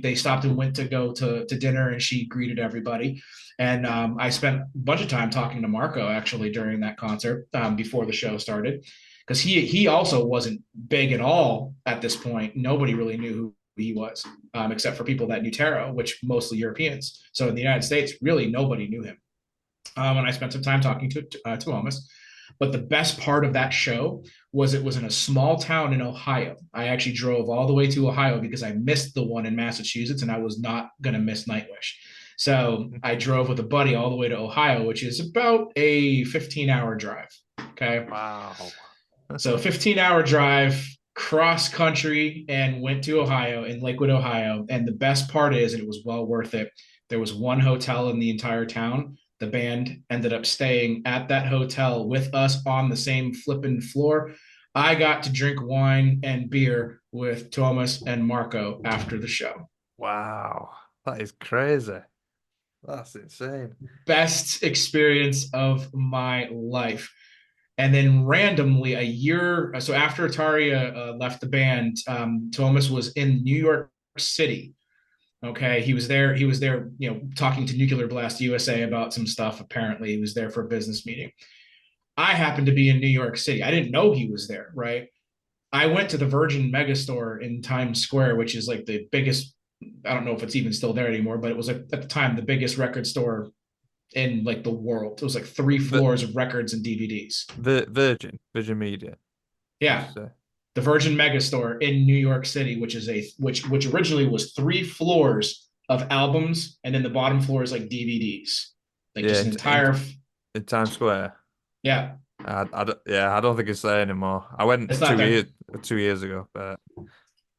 They stopped and went to go to dinner, and she greeted everybody. And I spent a bunch of time talking to Marco actually during that concert before the show started, because he also wasn't big at all at this point. Nobody really knew who he was, except for people that knew Taro, which mostly Europeans. So in the United States, really nobody knew him. And I spent some time talking to Thomas. But the best part of that show was it was in a small town in Ohio. I actually drove all the way to Ohio because I missed the one in Massachusetts and I was not going to miss Nightwish. So I drove with a buddy all the way to Ohio, which is about a 15-hour drive. Okay. Wow. So 15-hour drive cross country and went to Ohio in Lakewood, Ohio. And the best part is, and it was well worth it, there was one hotel in the entire town. The band ended up staying at that hotel with us on the same flipping floor. I got to drink wine and beer with Thomas and Marco after the show. Wow. That is crazy. That's insane. Best experience of my life. And then randomly, a year so after Ataria left the band, Thomas was in New York City. Okay, he was there. He was there, talking to Nuclear Blast USA about some stuff. Apparently, he was there for a business meeting. I happened to be in New York City. I didn't know he was there. Right. I went to the Virgin Megastore in Times Square, which is like the biggest. I don't know if it's even still there anymore, but it was at the time the biggest record store in like the world. It was like 3 The floors of records and DVDs. Virgin Media. Did you Yeah, say? the Virgin Megastore in New York City, which originally was 3 floors of albums, and then the bottom floor is like DVDs, like Yeah, just an entire. in Times Square. Yeah, Yeah, I don't think it's there anymore. I it's went not there. 2 years ago, but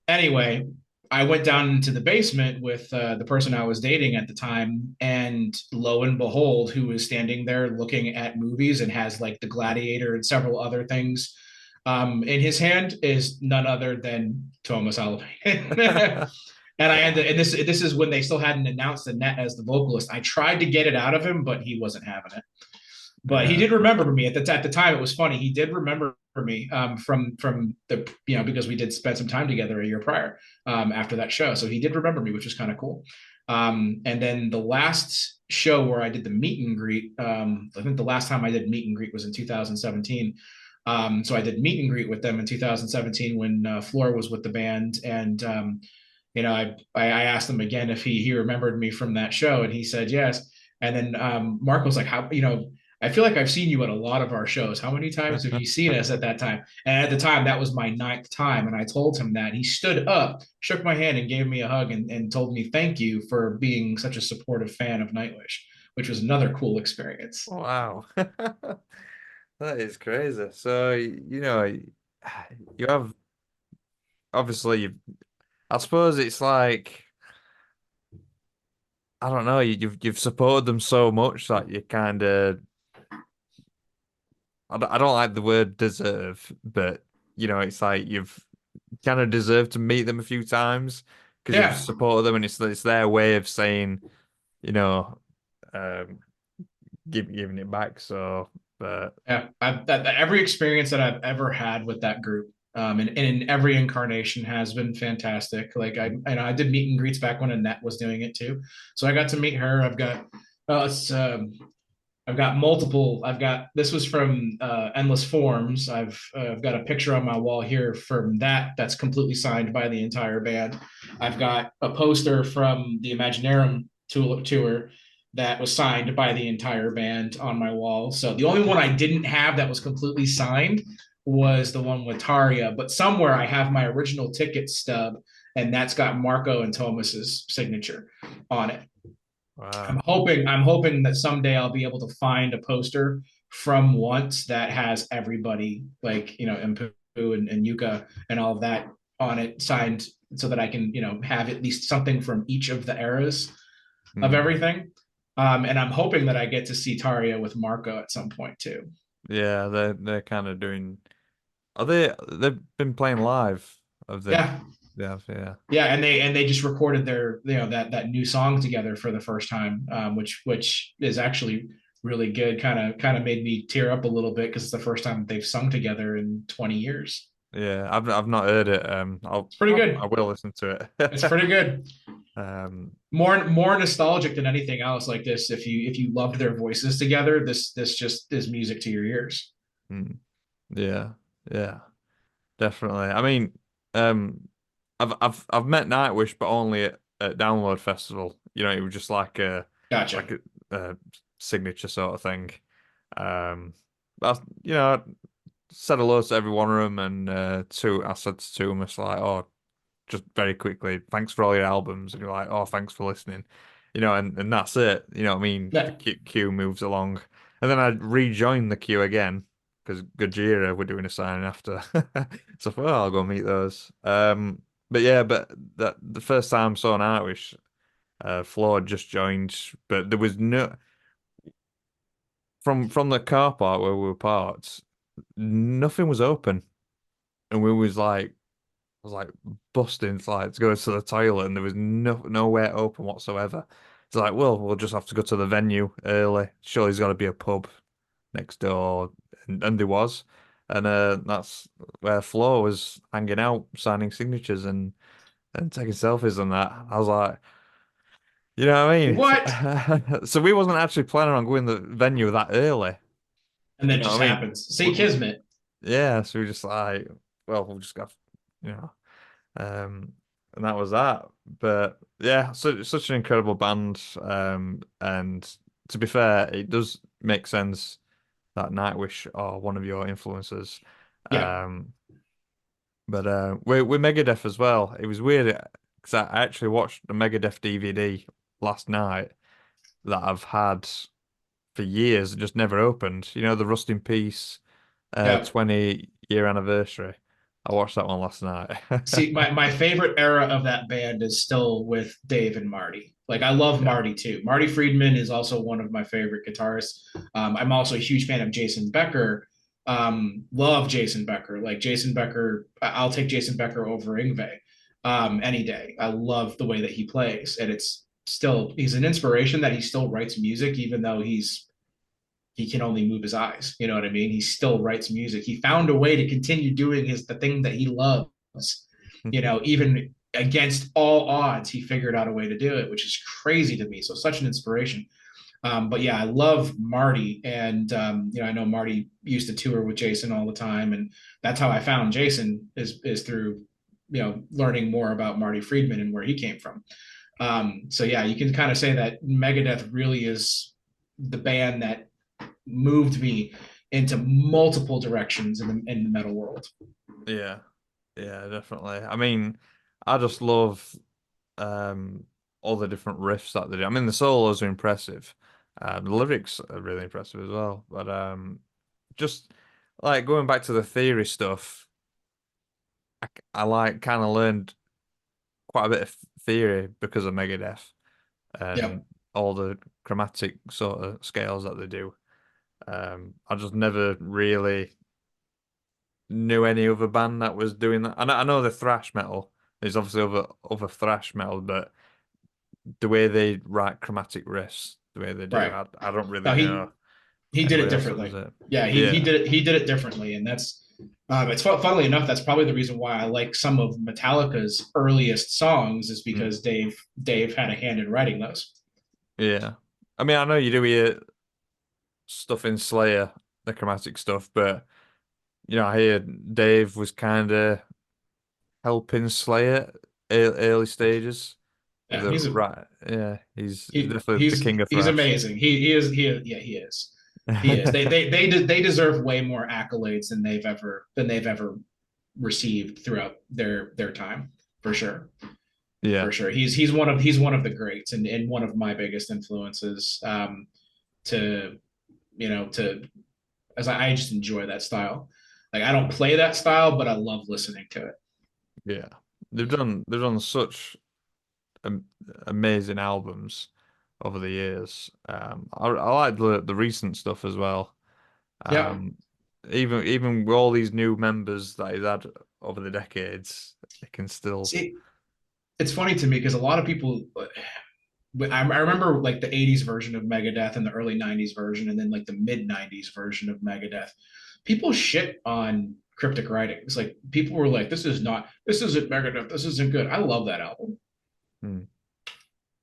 Anyway, I went down into the basement with the person I was dating at the time, and lo and behold, who was standing there looking at movies and has like The Gladiator and several other things In his hand is none other than Thomas Alva. And this is when they still hadn't announced Annette as the vocalist. I tried to get it out of him, but he wasn't having it. But he Yeah. did remember me at the time. It was funny. He did remember me from the because we did spend some time together a year prior after that show. So he did remember me, which was kind of cool. And then the last show where I did the meet and greet, I think the last time I did meet and greet was in 2017. So I did meet and greet with them in 2017 when Floor was with the band, and I asked him again if he remembered me from that show, and he said yes. And then Mark was like, "How I feel like I've seen you at a lot of our shows. How many times have you seen us at that time?" And at the time, that was my 9th time. And I told him that. He stood up, shook my hand, and gave me a hug and told me thank you for being such a supportive fan of Nightwish, which was another cool experience. Wow. That is crazy. So, you have obviously I suppose it's like I don't know, you've supported them so much that you kind of I don't like the word deserve, but it's like you've kind of deserved to meet them a few times because you've Yeah. supported them, and it's their way of saying, you know, um, giving it back. So, but Yeah, every experience that I've ever had with that group, and in every incarnation has been fantastic. Like I did meet and greets back when Annette was doing it too, so I got to meet her. I've got multiple. I've got this was from Endless Forms. I've got a picture on my wall here from that. That's completely signed by the entire band. I've got a poster from the Imaginarium tour that was signed by the entire band on my wall. So the only one I didn't have that was completely signed was the one with Taria. But somewhere I have my original ticket stub, and that's got Marco and Thomas's signature on it. wow, I'm hoping that someday I'll be able to find a poster from Once that has everybody like Impu and Yuka and all of that on it signed so that I can have at least something from each of the eras of Hmm. everything. And I'm hoping that I get to see Taria with Marco at some point too. Yeah, they're kind of doing. Are they've been playing live? Of the Yeah, yeah. yeah, and they just recorded their that new song together for the first time, which is actually really good. Kind of made me tear up a little bit because it's the first time they've sung together in 20 years. Yeah, I've not heard it. It's pretty I good. will listen to It's it. pretty good. Um, More nostalgic than anything else like this. If you loved their voices together, this just is music to your ears. mm, yeah, yeah, definitely. I mean, um, I've met Nightwish, but only at Download Festival. It was just Gotcha. like a signature sort of thing. That's I said hello to every one of them, and I said to two of them, it's like, oh, just very quickly, thanks for all your albums, and you're like, oh, thanks for listening, and that's it. You know what I mean? The Yeah. queue moves along, and then I rejoined the queue again because Gojira were doing a signing after, so I thought, oh, I'll go meet those. But yeah, but the first time I saw Nightwish, Flo had just joined, but there was no from the car park where we were parked, nothing was open, and we was like busting like to go to the toilet, and there was nowhere open whatsoever. It's like, well, we'll just have to go to the venue early. Surely there's got to be a pub next door, and there was, and that's where Flo was hanging out, signing signatures and taking selfies and that. I was like, you know what What? I mean? So we wasn't actually planning on going to the venue that early. And You that know just what I mean? happens. See Kismet. Yeah, so we just like, well, we'll just go, you know. Um, and that was that. But yeah, so such an incredible band. And to be fair, it does make sense that Nightwish are one of your influences. Yeah. Um, but with Megadeth as well, it was weird because I actually watched the Megadeth DVD last night that I've had for years, and just never opened. The Rust in Peace Yeah. 20-year anniversary. I watched that one last night. See, my favorite era of that band is still with Dave and Marty. Like I love Yeah. Marty too. Marty Friedman is also one of my favorite guitarists. I'm also a huge fan of Jason Becker, Love Jason Becker. Like Jason Becker, I'll take Jason Becker over Yngwie any day. I love the way that he plays, and it's still he's an inspiration that he still writes music, even though he can only move his eyes. You know what I mean? He still writes music. He found a way to continue doing the thing that he loves. You know, even against all odds, he figured out a way to do it, which is crazy to me. So such an inspiration. But yeah, I love Marty, and you know, I know Marty used to tour with Jason all the time, and that's how I found Jason is through you know learning more about Marty Friedman and where he came from. So yeah, you can kind of say that Megadeth really is the band that moved me into multiple directions in the metal world. Yeah, yeah, definitely. I mean, I just love all the different riffs that they do. I mean, the solos are impressive. The lyrics are really impressive as well. But just like going back to the theory stuff, I like kind of learned quite a bit of theory because of Megadeth and Yep. all the chromatic sort of scales that they do. I just never really knew any other band that was doing that. I know the thrash metal. There's obviously other thrash metal, but the way they write chromatic riffs, the way they do, Right. I don't really Now know he did it anybody else that does differently. it. Yeah, Yeah. he did it differently, and that's it's funnily enough that's probably the reason why I like some of Metallica's earliest songs is Mm. because Dave had a hand in writing those. Yeah. I mean, I know you do hear stuff in Slayer, the chromatic stuff, but I hear Dave was kind of helping Slayer early stages with Yeah, the right. Yeah, he's definitely the king of he's thrash. amazing. He is. He is. They deserve way more accolades than they've ever received throughout their time, for sure. Yeah, For sure. He's one of the greats and one of my biggest influences to you know to as I just enjoy that style. Like I don't play that style, but I love listening to it. yeah. They've done such am amazing albums over the years. I like the recent stuff as well. Yeah. Um, even with all these new members that he's had over the decades, it can still. See, it's funny to me because a lot of people I remember like the 80s version of Megadeth and the early 90s version and then like the mid 90s version of Megadeth. People shit on cryptic writings. Like people were like, this isn't Megadeth. This isn't good. I love that album. Hmm.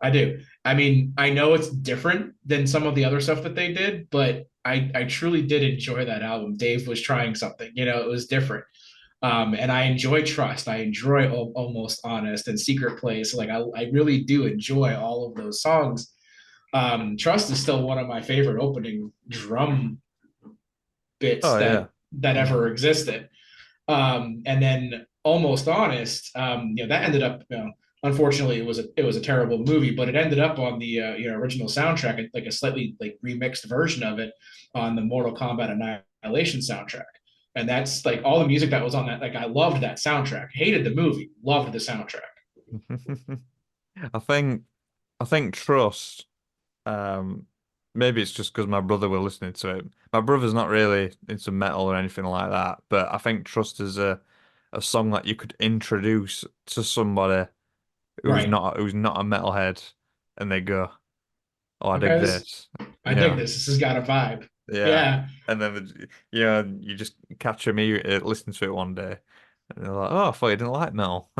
I do. I mean, I know it's different than some of the other stuff that they did, but I truly did enjoy that album. Dave was trying something, you know, it was different. And I enjoy Trust. I enjoy Almost Honest and Secret Place. Like I really do enjoy all of those songs. Trust is still one of my favorite opening drum bits Oh yeah. that Mm. ever existed. And then Almost Honest, you know, that ended up, you know, unfortunately, it was a terrible movie, but it ended up on the you know original soundtrack, like a slightly like remixed version of it on the Mortal Kombat Annihilation soundtrack. And that's like all the music that was on that. Like I loved that soundtrack. Hated the movie, loved the soundtrack. I think I think Trust. Um, Maybe it's just because my brother were listening to it. My brother's not really into metal or anything like that, but I think Trust is a song that you could introduce to somebody Right. who's not a metalhead, and they go, "Oh, I dig Okay. this," I dig this. This has got a vibe. yeah, Yeah. and then you just catch me listen to it one day, and they're like, "Oh, I thought you didn't like metal."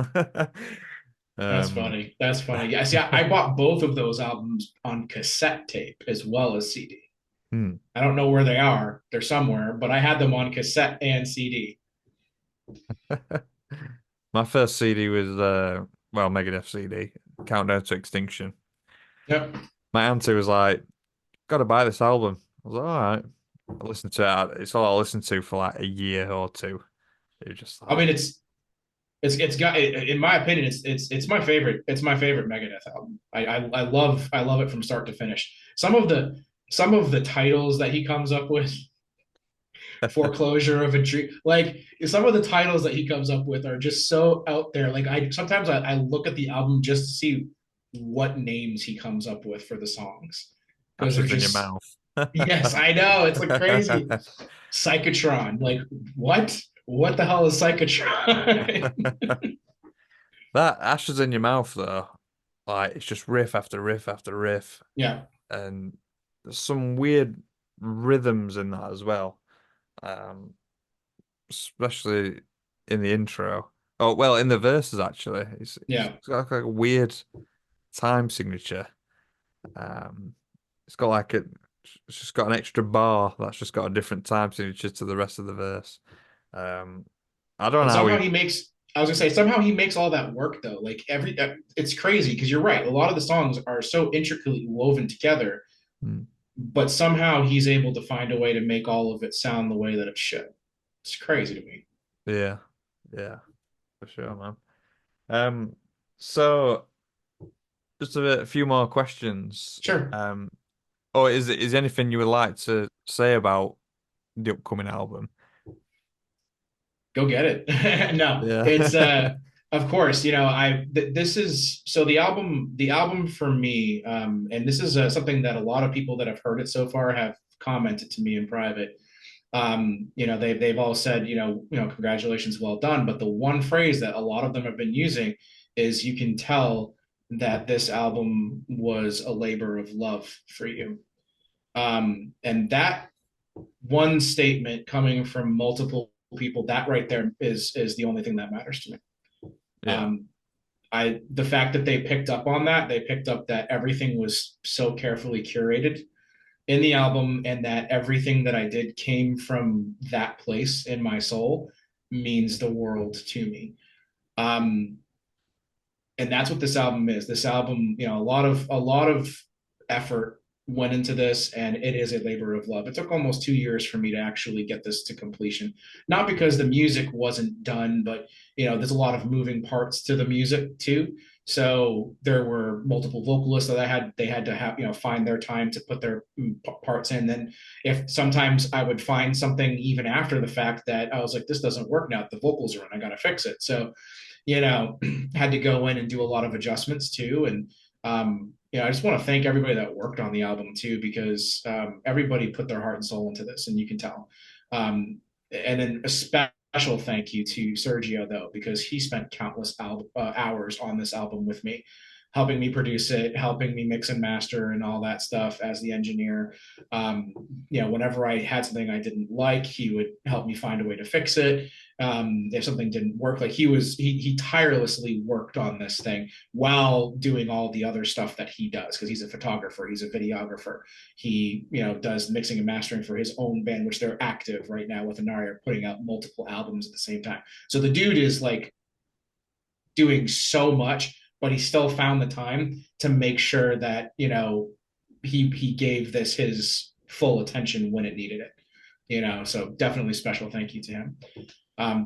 That's Um, funny. That's funny. Yeah, see, I bought both of those albums on cassette tape as well as CD. hmm. I don't know where they are. They're somewhere, but I had them on cassette and CD. My first CD was Megadeth CD, Countdown to Extinction. Yep. My auntie was like, "Gotta buy this album." I was like, "All right." I listened to it. It's all I listened to for like a year or two. It was just I like, mean, it's got in my opinion, it's my favorite. It's my favorite Megadeth album. I love it from start to finish. Some of the titles that he comes up with, Foreclosure of a Dream, like some of the titles that he comes up with are just so out there. Like I sometimes I look at the album just to see what names he comes up with for the songs because they're ashes in your just mouth. yes, I know it's like crazy. Psychotron. Like, what? What the hell is Psychotron? That Ashes in Your Mouth though, like it's just riff after riff after riff, Yeah. and there's some weird rhythms in that as well. Um, Especially in the intro. Oh, well, in the verses actually. It's Yeah. got like a weird time signature. Um, it's got like a it's just got an extra bar that's just got a different time signature to the rest of the verse. Um, I don't And know how somehow he. he makes, I was gonna say, somehow he makes all that work though. Like it's crazy because you're right. A lot of the songs are so intricately woven together, Hmm, but somehow he's able to find a way to make all of it sound the way that it should. It's crazy to me. yeah, yeah, for sure, man. Um, so just a few more questions. Sure. Or is there anything you would like to say about the upcoming album? Go get it. No, Yeah. it's of course, this is so the album for me, and this is something that a lot of people that have heard it so far have commented to me in private. They've all said, congratulations, well done. But the one phrase that a lot of them have been using is you can tell that this album was a labor of love for you. And that one statement coming from multiple people, that right there is the only thing that matters to me. Yeah. Um, the fact that they picked up on that, they picked up that everything was so carefully curated in the album, and that everything that I did came from that place in my soul means the world to me. Um, and that's what this album is. This album, a lot of effort went into this, and it is a labor of love. It took almost 2 years for me to actually get this to completion. Not because the music wasn't done, but there's a lot of moving parts to the music too. So there were multiple vocalists that they had to have, find their time to put their parts in. Then if sometimes I would find something even after the fact that I was like, this doesn't work now, the vocals are in, I got to fix it. So had to go in and do a lot of adjustments too. And I just want to thank everybody that worked on the album too, because everybody put their heart and soul into this, and you can tell. And then a special thank you to Sergio though, because he spent countless hours on this album with me, helping me produce it, helping me mix and master and all that stuff as the engineer. Whenever I had something I didn't like, he would help me find a way to fix it. If something didn't work, like he tirelessly worked on this thing while doing all the other stuff that he does, because he's a photographer, he's a videographer, he does mixing and mastering for his own band, which they're active right now with Anari, are putting out multiple albums at the same time. So the dude is like doing so much, but he still found the time to make sure that he gave this his full attention when it needed it. So definitely special thank you to him.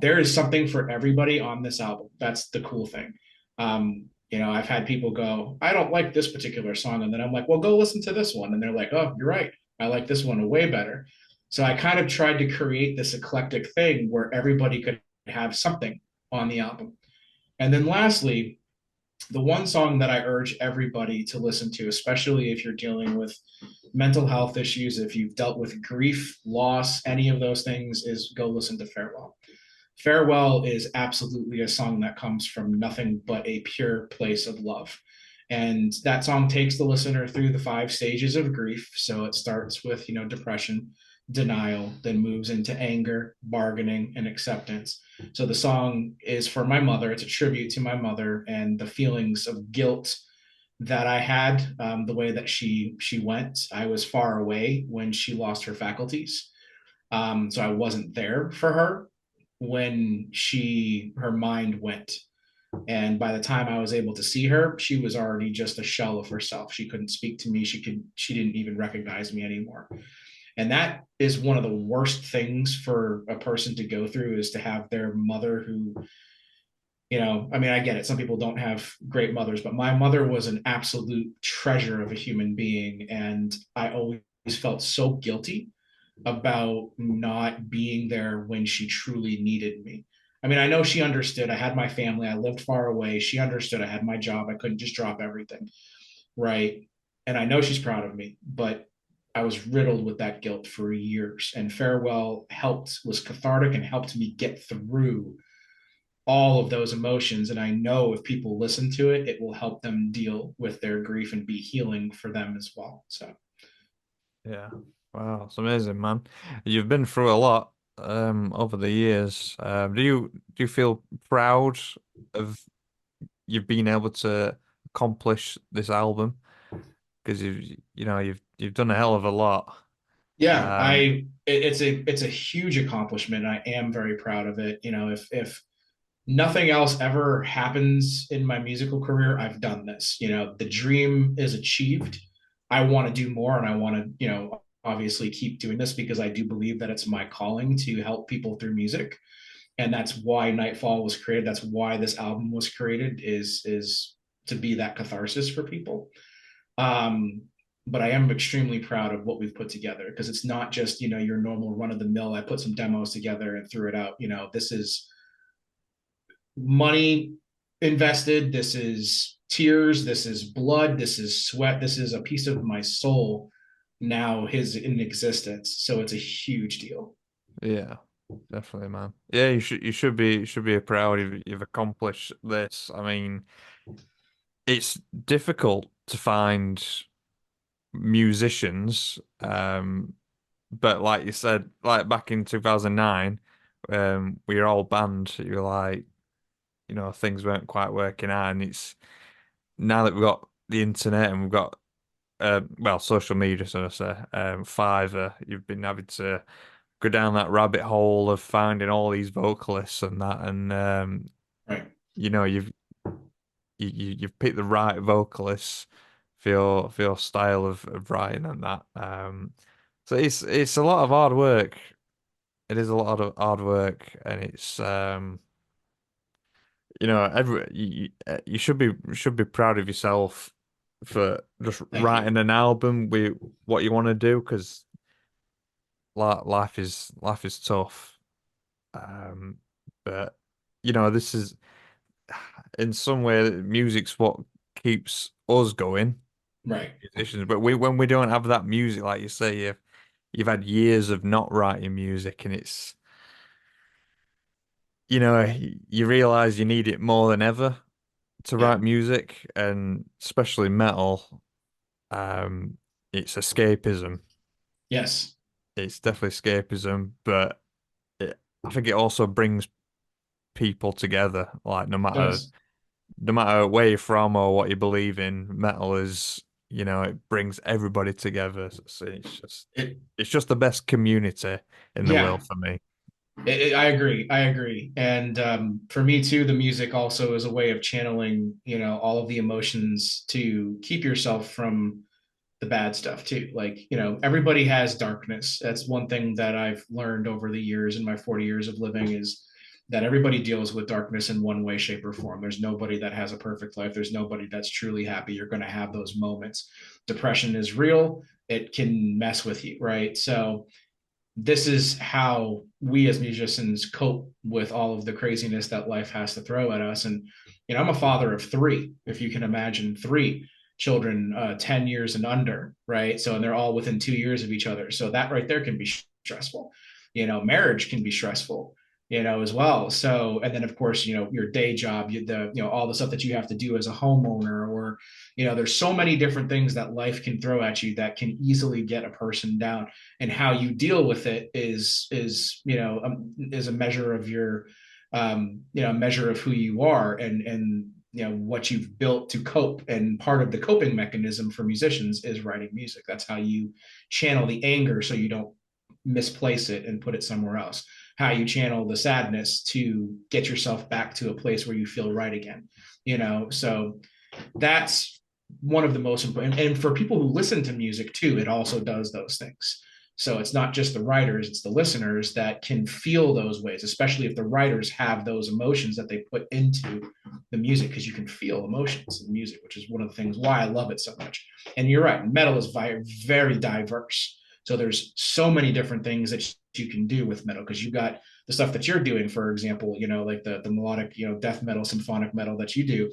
There is something for everybody on this album. That's the cool thing. I've had people go, I don't like this particular song. And then I'm like, well, go listen to this one. And they're like, oh, you're right. I like this one way better. So I kind of tried to create this eclectic thing where everybody could have something on the album. And then lastly, the one song that I urge everybody to listen to, especially if you're dealing with mental health issues, if you've dealt with grief, loss, any of those things, is go listen to Farewell. Farewell is absolutely a song that comes from nothing but a pure place of love. And that song takes the listener through the 5 stages of grief. So it starts with, depression, denial, then moves into anger, bargaining, and acceptance. So the song is for my mother. It's a tribute to my mother and the feelings of guilt that I had, the way that she went. I was far away when she lost her faculties. So I wasn't there for her when her mind went. And by the time I was able to see her, she was already just a shell of herself. She couldn't speak to me. She didn't even recognize me anymore. And that is one of the worst things for a person to go through, is to have their mother who, I mean, I get it. Some people don't have great mothers, but my mother was an absolute treasure of a human being. And I always felt so guilty about not being there when she truly needed me. I mean, I know she understood. I had my family, I lived far away. She understood I had my job. I couldn't just drop everything. Right. And I know she's proud of me, but I was riddled with that guilt for years. And Farewell was cathartic and helped me get through all of those emotions. And I know if people listen to it, it will help them deal with their grief and be healing for them as well. So Yeah. Wow, it's amazing, man. You've been through a lot over the years. Do you feel proud of you've been able to accomplish this album? Because you've done a hell of a lot. yeah, Um, it's a huge accomplishment. I am very proud of it. If nothing else ever happens in my musical career, I've done this. The dream is achieved. I want to do more, and I want to, obviously keep doing this because I do believe that it's my calling to help people through music. And that's why Nightfall was created. That's why this album was created, is to be that catharsis for people. Um, but I am extremely proud of what we've put together, because it's not just, your normal run of the mill. I put some demos together and threw it out. This is money invested. This is tears. This is blood. This is sweat. This is a piece of my soul now is in existence. So it's a huge deal. yeah, definitely, man. Yeah, you should be proud you've accomplished this. I mean, it's difficult to find musicians, but like you said, like back in 2009, we were all banned. You were like, things weren't quite working out, and it's now that we've got the internet and we've got well, social media, so to say, Fiverr, you've been having to go down that rabbit hole of finding all these vocalists and that, and Right. you know, you've picked the right vocalists for your style of writing and that. So it's a lot of hard work. It is a lot of hard work, and it's every you should be proud of yourself for just Thank you. writing an album with what you want to do, because life is tough. Um, but this is in some way music's what keeps us going, Right. musicians. But when we don't have that music, like you say, you've had years of not writing music, and it's you realize you need it more than ever to Yeah. write music, and especially metal. Um, it's escapism. Yes. It's definitely escapism, but I think it also brings people together. Like It does. no matter where you're from or what you believe in, metal is, it brings everybody together. So It it's just the best community in the yeah. world for me. I agree. I agree. And for me too, the music also is a way of channeling, all of the emotions to keep yourself from the bad stuff too. Like, everybody has darkness. That's one thing that I've learned over the years in my 40 years of living, is that everybody deals with darkness in one way, shape, or form. There's nobody that has a perfect life. There's nobody that's truly happy. You're going to have those moments. Depression is real. It can mess with you, right? So this is how we as musicians cope with all of the craziness that life has to throw at us. And I'm a father of three, if you can imagine, three children, 10 years and under, right? So, and they're all within 2 years of each other, so that right there can be stressful. Marriage can be stressful, as well. So, and then of course, your day job, all the stuff that you have to do as a homeowner, or there's so many different things that life can throw at you that can easily get a person down. And how you deal with it is a measure of your measure of who you are, and what you've built to cope. And part of the coping mechanism for musicians is writing music. That's how you channel the anger, so you don't misplace it and put it somewhere else. How you channel the sadness to get yourself back to a place where you feel right again. So that's one of the most important. And for people who listen to music too, it also does those things. So it's not just the writers, it's the listeners that can feel those ways, especially if the writers have those emotions that they put into the music, because you can feel emotions in music, which is one of the things why I love it so much. And you're right, metal is very diverse. So there's so many different things that you can do with metal, because you got the stuff that you're doing, for example, like the melodic, death metal, symphonic metal that you do,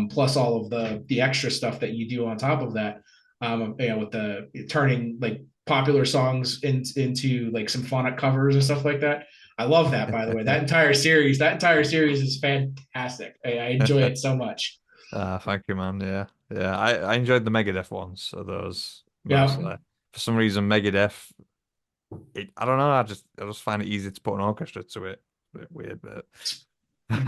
plus all of the extra stuff that you do on top of that, with the turning, like popular songs into like symphonic covers and stuff like that. I love that, by the way. That entire series is fantastic. I enjoy it so much. Thank you, man. Yeah, yeah. I enjoyed the Megadeth ones, so those Yeah. mostly. For some reason, Megadeth, I don't know. I just find it easy to put an orchestra to it. A bit weird, but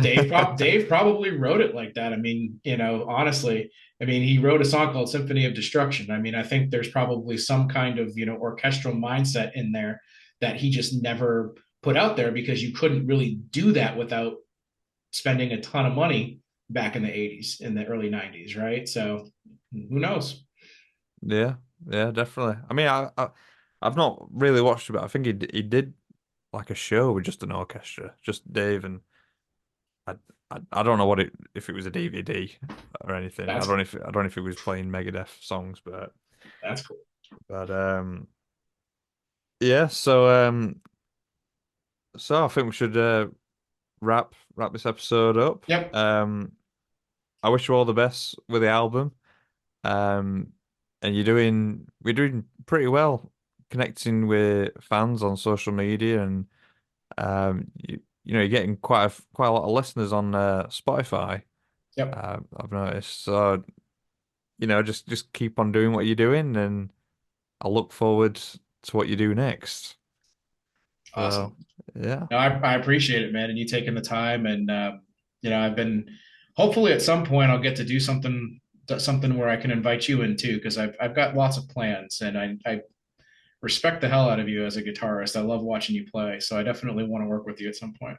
Dave probably wrote it like that. I mean, honestly, I mean, he wrote a song called Symphony of Destruction. I mean, I think there's probably some kind of, orchestral mindset in there that he just never put out there because you couldn't really do that without spending a ton of money back in the 80s, in the early 90s, right? So who knows? yeah, yeah, definitely. I mean, I've not really watched it, but I think he did like a show with just an orchestra, just Dave and I, I don't know what it if it was a DVD or anything. That's cool. I don't know if it was playing Megadeth songs, That's cool. but yeah. So I think we should wrap this episode up. Yep. I wish you all the best with the album. Um, and we're doing pretty well connecting with fans on social media, and you're getting quite a lot of listeners on Spotify. Yep. I've noticed. So just keep on doing what you're doing, and I look forward to what you do next. So Awesome. yeah, No, I appreciate it, man, and you taking the time. And I've been hopefully at some point I'll get to do something where I can invite you in too, because I've got lots of plans, and I respect the hell out of you as a guitarist. I love watching you play, so I definitely want to work with you at some point.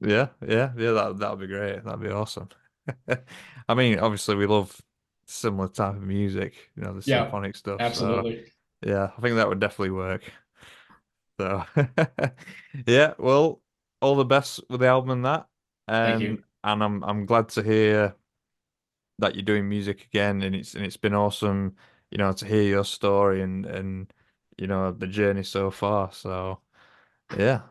yeah. That'd be great. That'd be awesome. I mean, obviously we love similar type of music, the Yeah, symphonic stuff. So absolutely. yeah, I think that would definitely work. So yeah, well, all the best with the album and that. Thank And you. I'm glad to hear that you're doing music again, and it's been awesome, to hear your story and the journey so far. So yeah, all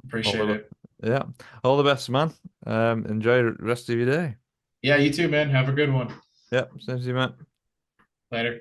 Appreciate the it. yeah, all the best, man. Enjoy the rest of your day. Yeah, you too, man. Have a good one. Yeah, same to you, man. Later.